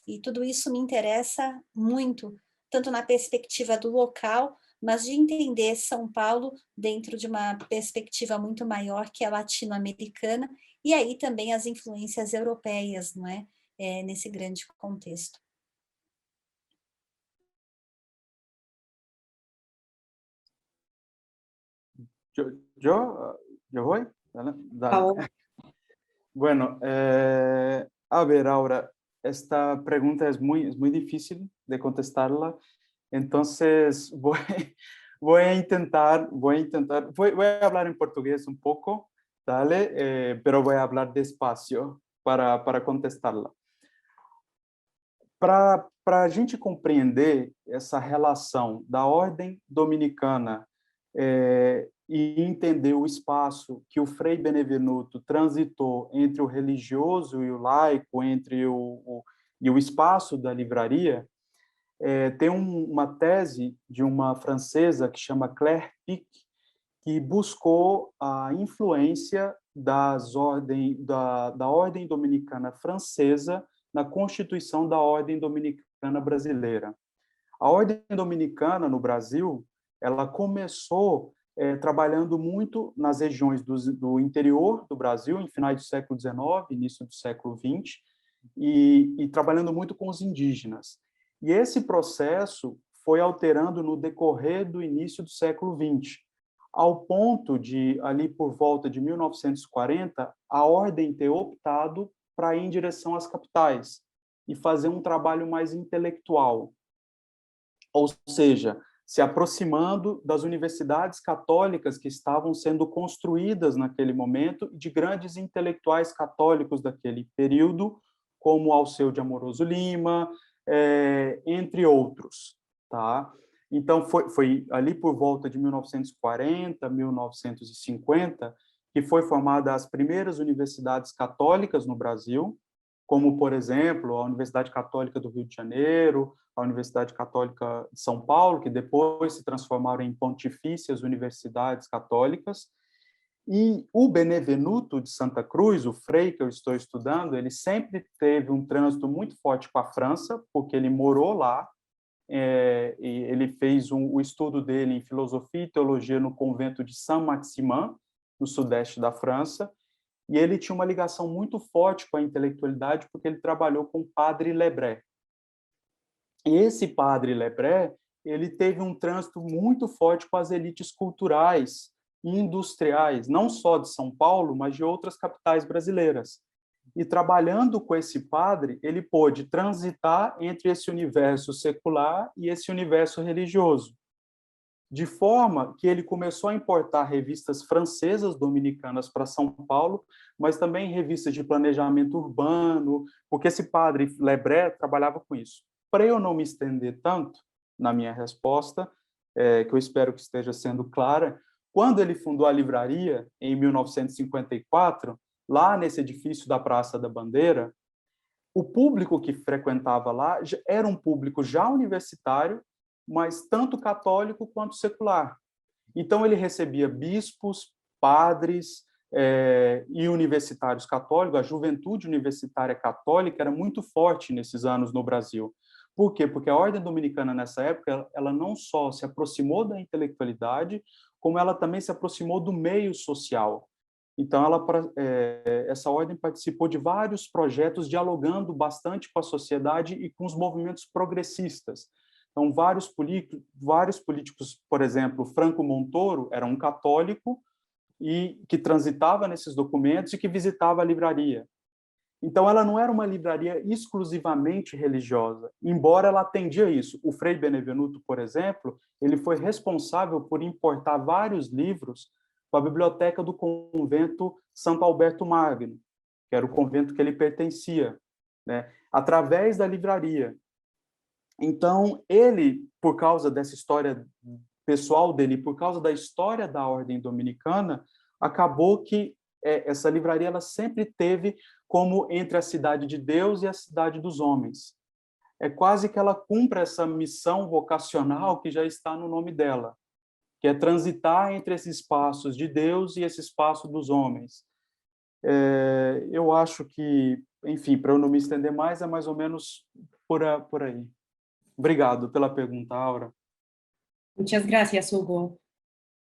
e tudo isso me interessa muito, tanto na perspectiva do local, mas de entender São Paulo dentro de uma perspectiva muito maior, que é latino-americana, e aí também as influências europeias, não é? Nesse grande contexto. ¿Yo voy? Dale, dale. Paulo. Bueno, a ver, Aura, esta pregunta es muy difícil de contestarla, entonces voy a intentar, voy a hablar en portugués un poco, ¿dale? Pero voy a hablar despacio para contestarla. Para a gente compreender essa relação da ordem dominicana e entender o espaço que o Frei Benevenuto transitou entre o religioso e o laico, entre o espaço da livraria, tem uma tese de uma francesa que chama Claire Pic, que buscou a influência da ordem dominicana francesa na constituição da ordem dominicana brasileira. A ordem dominicana no Brasil, ela começou trabalhando muito nas regiões do interior do Brasil, em finais do século XIX, início do século XX, e trabalhando muito com os indígenas. E esse processo foi alterando no decorrer do início do século XX, ao ponto de, ali por volta de 1940, a ordem ter optado para ir em direção às capitais e fazer um trabalho mais intelectual. Ou seja, se aproximando das universidades católicas que estavam sendo construídas naquele momento e de grandes intelectuais católicos daquele período, como Alceu de Amoroso Lima, entre outros, tá? Então, foi ali por volta de 1940, 1950, que foi formada as primeiras universidades católicas no Brasil, como, por exemplo, a Universidade Católica do Rio de Janeiro, a Universidade Católica de São Paulo, que depois se transformaram em pontifícias universidades católicas. E o Benevenuto de Santa Cruz, o Frei que eu estou estudando, ele sempre teve um trânsito muito forte com a França, porque ele morou lá, e ele fez o estudo dele em filosofia e teologia no convento de Saint-Maximin, no sudeste da França, e ele tinha uma ligação muito forte com a intelectualidade, porque ele trabalhou com o padre Lebret. E esse padre Lebret, ele teve um trânsito muito forte com as elites culturais e industriais, não só de São Paulo, mas de outras capitais brasileiras. E trabalhando com esse padre, ele pôde transitar entre esse universo secular e esse universo religioso, de forma que ele começou a importar revistas francesas dominicanas para São Paulo, mas também revistas de planejamento urbano, porque esse padre Lebret trabalhava com isso. Para eu não me estender tanto na minha resposta, que eu espero que esteja sendo clara, quando ele fundou a livraria, em 1954, lá nesse edifício da Praça da Bandeira, o público que frequentava lá era um público já universitário, mas tanto católico quanto secular. Então, ele recebia bispos, padres e universitários católicos. A juventude universitária católica era muito forte nesses anos no Brasil. Por quê? Porque a ordem dominicana, nessa época, ela não só se aproximou da intelectualidade, como ela também se aproximou do meio social. Então, essa ordem participou de vários projetos, dialogando bastante com a sociedade e com os movimentos progressistas. Então, vários políticos, por exemplo, Franco Montoro era um católico e que transitava nesses documentos e que visitava a livraria. Então, ela não era uma livraria exclusivamente religiosa, embora ela atendia isso. O Frei Benevenuto, por exemplo, ele foi responsável por importar vários livros para a biblioteca do convento Santo Alberto Magno, que era o convento que ele pertencia, né, através da livraria. Então, ele, por causa dessa história pessoal dele, por causa da história da ordem dominicana, acabou que essa livraria ela sempre teve como entre a cidade de Deus e a cidade dos homens. É quase que ela cumpre essa missão vocacional que já está no nome dela, que é transitar entre esse espaço de Deus e esse espaço dos homens. Eu acho que, enfim, para eu não me estender mais, é mais ou menos por aí. Obrigado pela pergunta, Aura. Muchas gracias, Hugo.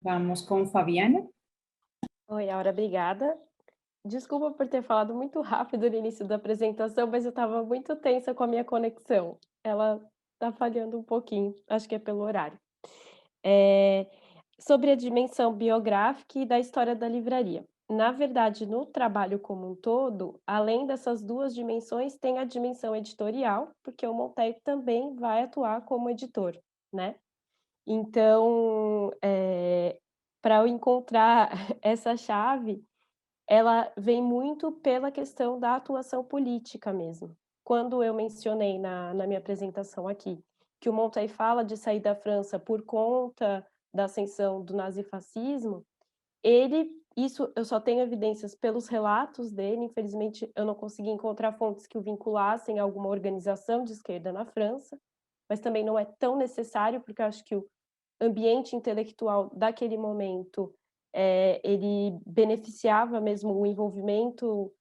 Vamos con Fabiana. Oi, Aura, obrigada. Desculpa por ter falado muito rápido no início da apresentação, mas eu estava muito tensa com a minha conexão. Ela está falhando um pouquinho, acho que é pelo horário. Sobre a dimensão biográfica e da história da livraria. Na verdade, no trabalho como um todo, além dessas duas dimensões, tem a dimensão editorial, porque o Monteiro também vai atuar como editor, né? Então, para eu encontrar essa chave, ela vem muito pela questão da atuação política mesmo. Quando eu mencionei na minha apresentação aqui, que o Monteiro fala de sair da França por conta da ascensão do nazifascismo, isso eu só tenho evidências pelos relatos dele, infelizmente eu não consegui encontrar fontes que o vinculassem a alguma organização de esquerda na França, mas também não é tão necessário, porque eu acho que o ambiente intelectual daquele momento, ele beneficiava mesmo o envolvimento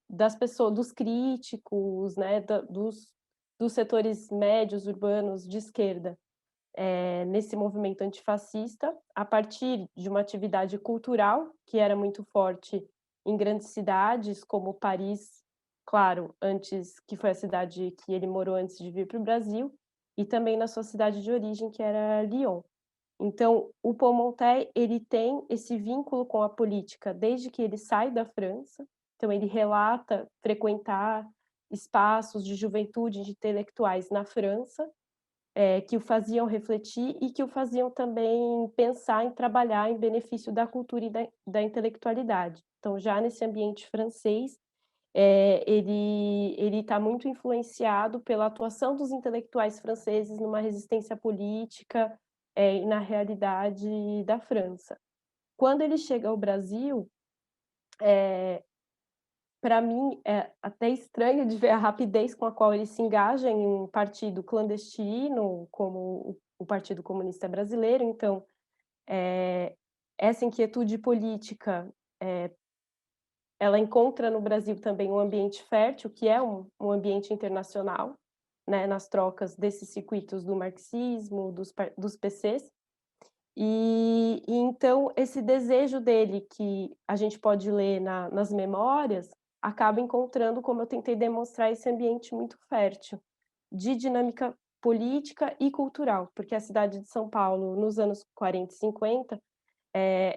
das pessoas, dos críticos, né, dos setores médios urbanos de esquerda, nesse movimento antifascista, a partir de uma atividade cultural que era muito forte em grandes cidades, como Paris, claro, que foi a cidade que ele morou antes de vir para o Brasil, e também na sua cidade de origem, que era Lyon. Então, o Paul Monteil, ele tem esse vínculo com a política desde que ele sai da França. Então, ele relata frequentar espaços de juventude de intelectuais na França, que o faziam refletir e que o faziam também pensar em trabalhar em benefício da cultura e da intelectualidade. Então, já nesse ambiente francês, ele está muito influenciado pela atuação dos intelectuais franceses numa resistência política e na realidade da França. Quando ele chega ao Brasil, para mim é até estranho de ver a rapidez com a qual ele se engaja em um partido clandestino, como o Partido Comunista Brasileiro. Então, essa inquietude política, ela encontra no Brasil também um ambiente fértil, que é um ambiente internacional, né, nas trocas desses circuitos do marxismo, dos PCs. E então esse desejo dele, que a gente pode ler nas memórias, acaba encontrando, como eu tentei demonstrar, esse ambiente muito fértil de dinâmica política e cultural, porque a cidade de São Paulo, nos anos 40 e 50,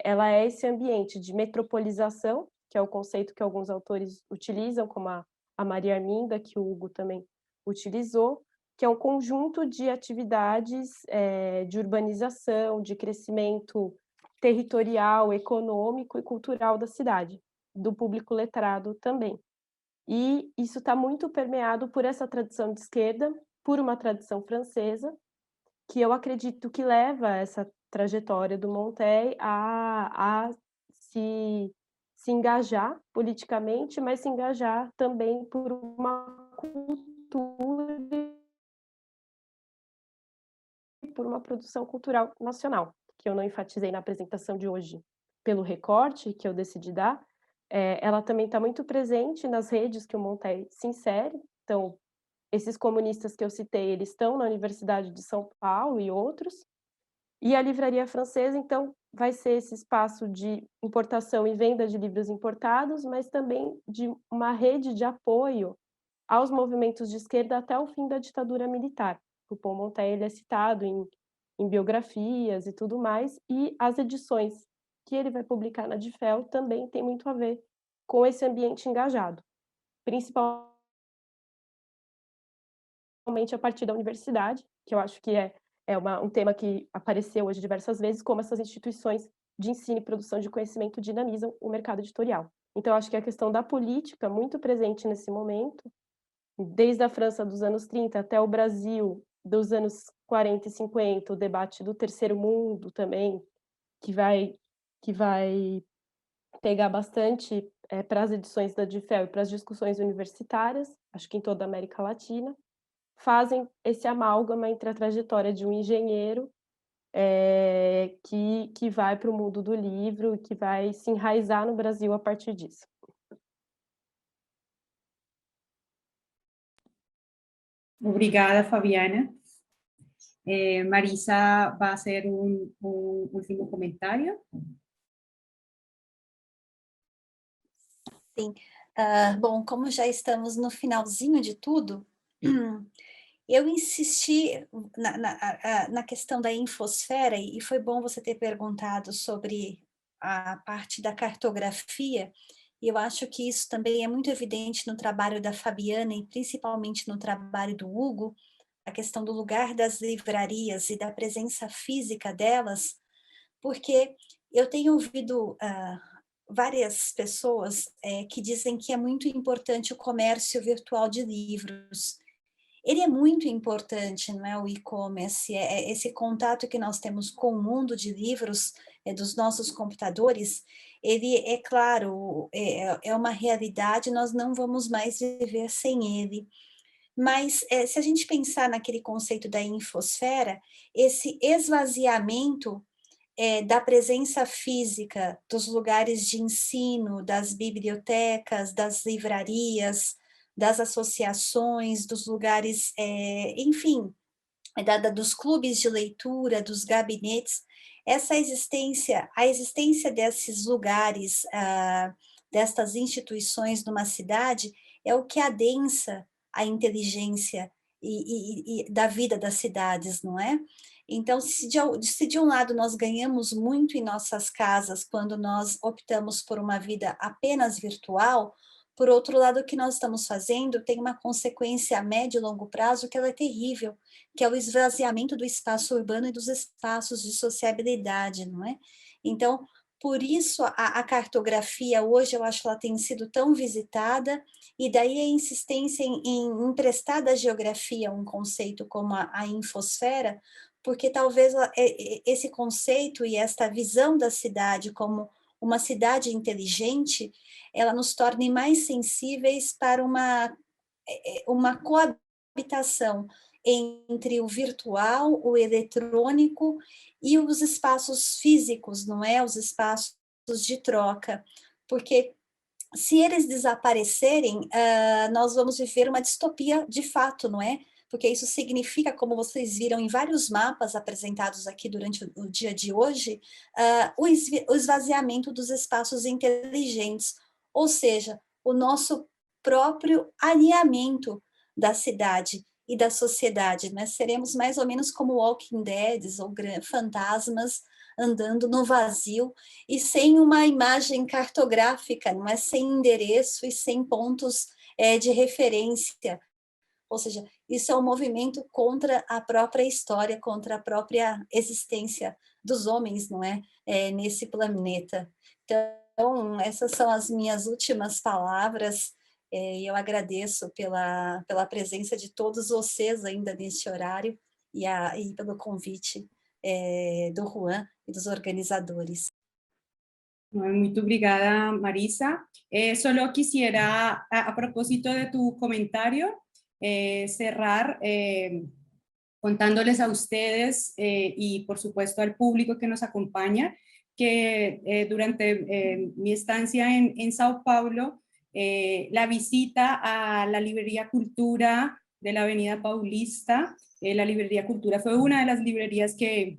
ela é esse ambiente de metropolização, que é o conceito que alguns autores utilizam, como a Maria Arminda, que o Hugo também utilizou, que é um conjunto de atividades de urbanização, de crescimento territorial, econômico e cultural da cidade, do público letrado também. E isso está muito permeado por essa tradição de esquerda, por uma tradição francesa, que eu acredito que leva essa trajetória do Monteil a se engajar politicamente, mas se engajar também por uma cultura e por uma produção cultural nacional, que eu não enfatizei na apresentação de hoje pelo recorte que eu decidi dar. Ela também está muito presente nas redes que o Monteil se insere. Então, esses comunistas que eu citei, eles estão na Universidade de São Paulo e outros. E a livraria francesa, então, vai ser esse espaço de importação e venda de livros importados, mas também de uma rede de apoio aos movimentos de esquerda até o fim da ditadura militar. O Paul Monteil ele é citado em biografias e tudo mais, e as edições que ele vai publicar na Difel também tem muito a ver com esse ambiente engajado, principalmente a partir da universidade, que eu acho que é um tema que apareceu hoje diversas vezes, como essas instituições de ensino e produção de conhecimento dinamizam o mercado editorial. Então, acho que a questão da política, muito presente nesse momento, desde a França dos anos 30 até o Brasil dos anos 40 e 50, o debate do terceiro mundo também, que vai pegar bastante para as edições da DIFEL e para as discussões universitárias, acho que em toda a América Latina, fazem esse amálgama entre a trajetória de um engenheiro que vai para o mundo do livro, que vai se enraizar no Brasil a partir disso. Obrigada, Fabiana. Marisa va a hacer un último comentario. Sim. Bom, como já estamos no finalzinho de tudo, eu insisti na questão da infosfera, e foi bom você ter perguntado sobre a parte da cartografia, e eu acho que isso também é muito evidente no trabalho da Fabiana, e principalmente no trabalho do Hugo, a questão do lugar das livrarias e da presença física delas, porque eu tenho ouvido várias pessoas que dizem que é muito importante o comércio virtual de livros. Ele é muito importante, não é, o e-commerce, esse contato que nós temos com o mundo de livros, dos nossos computadores, ele, é claro, é uma realidade, nós não vamos mais viver sem ele. Mas, se a gente pensar naquele conceito da infosfera, esse esvaziamento da presença física dos lugares de ensino, das bibliotecas, das livrarias, das associações, dos lugares, enfim, dos clubes de leitura, dos gabinetes, a existência desses lugares, destas instituições numa cidade, é o que adensa a inteligência e da vida das cidades, não é? Então, se de um lado nós ganhamos muito em nossas casas quando nós optamos por uma vida apenas virtual, por outro lado, o que nós estamos fazendo tem uma consequência a médio e longo prazo que ela é terrível, que é o esvaziamento do espaço urbano e dos espaços de sociabilidade, não é? Então, por isso a cartografia hoje, eu acho que ela tem sido tão visitada, e daí a insistência em emprestar da geografia um conceito como a infosfera, porque talvez esse conceito e esta visão da cidade como uma cidade inteligente, ela nos torne mais sensíveis para uma coabitação entre o virtual, o eletrônico e os espaços físicos, não é? Os espaços de troca, porque se eles desaparecerem, nós vamos viver uma distopia de fato, não é? Porque isso significa, como vocês viram em vários mapas apresentados aqui durante o dia de hoje, o esvaziamento dos espaços inteligentes, ou seja, o nosso próprio alinhamento da cidade e da sociedade, né? Seremos mais ou menos como Walking Dead ou fantasmas andando no vazio e sem uma imagem cartográfica, não é? Sem endereço e sem pontos de referência. Ou seja, isso é um movimento contra a própria história, contra a própria existência dos homens, não é? Nesse planeta. Então, essas são as minhas últimas palavras, e eu agradeço pela presença de todos vocês ainda neste horário, e pelo convite do Juan e dos organizadores. Muy obrigada, Marisa. Solo quisiera, a propósito de tu comentario, cerrar contándoles a ustedes y por supuesto al público que nos acompaña, que durante mi estancia en Sao Paulo, la visita a la Librería Cultura de la Avenida Paulista, la Librería Cultura fue una de las librerías que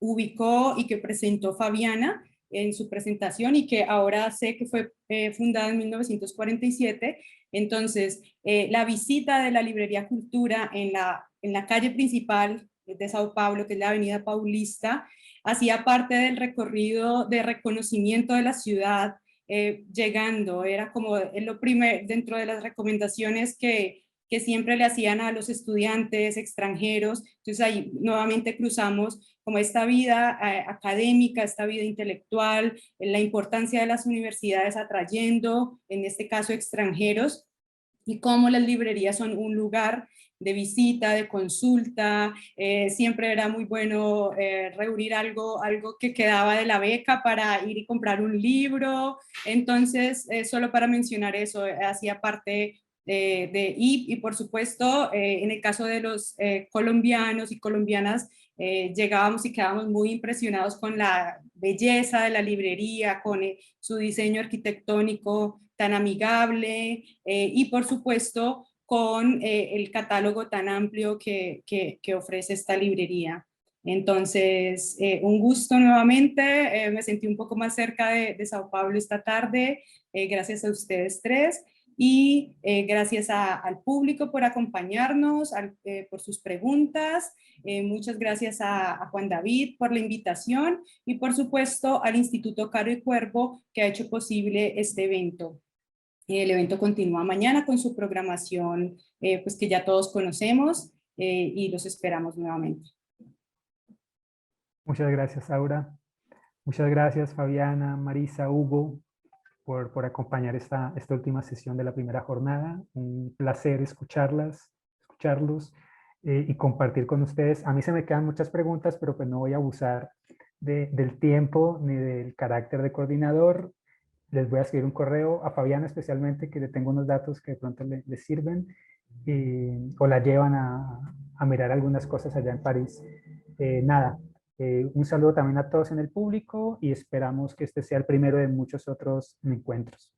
ubicó y que presentó Fabiana en su presentación y que ahora sé que fue fundada en 1947. Entonces, la visita de la Librería Cultura en la calle principal de Sao Paulo, que es la Avenida Paulista, hacía parte del recorrido de reconocimiento de la ciudad, llegando, era como lo primero dentro de las recomendaciones que siempre le hacían a los estudiantes extranjeros. Entonces ahí nuevamente cruzamos como esta vida académica, esta vida intelectual, la importancia de las universidades atrayendo, en este caso, extranjeros. y cómo las librerías son un lugar de visita, de consulta. Siempre era muy bueno reunir algo que quedaba de la beca para ir y comprar un libro. Entonces, solo para mencionar eso, hacía parte de IP, y por supuesto, en el caso de los colombianos y colombianas, llegábamos y quedábamos muy impresionados con la belleza de la librería, con su diseño arquitectónico tan amigable, y por supuesto con el catálogo tan amplio que ofrece esta librería. Entonces, un gusto nuevamente, me sentí un poco más cerca de Sao Paulo esta tarde, gracias a ustedes tres, y gracias al público por acompañarnos, por sus preguntas. Muchas gracias a Juan David por la invitación, y por supuesto al Instituto Caro y Cuervo, que ha hecho posible este evento. El evento continúa mañana con su programación, pues que ya todos conocemos, y los esperamos nuevamente. Muchas gracias, Aura. Muchas gracias, Fabiana, Marisa, Hugo, por acompañar esta última sesión de la primera jornada. Un placer escucharlos y compartir con ustedes. A mí se me quedan muchas preguntas, pero pues no voy a abusar del tiempo ni del carácter de coordinador. Les voy a escribir un correo a Fabiana especialmente, que le tengo unos datos que de pronto les sirven, o la llevan a mirar algunas cosas allá en París. Nada, un saludo también a todos en el público y esperamos que este sea el primero de muchos otros encuentros.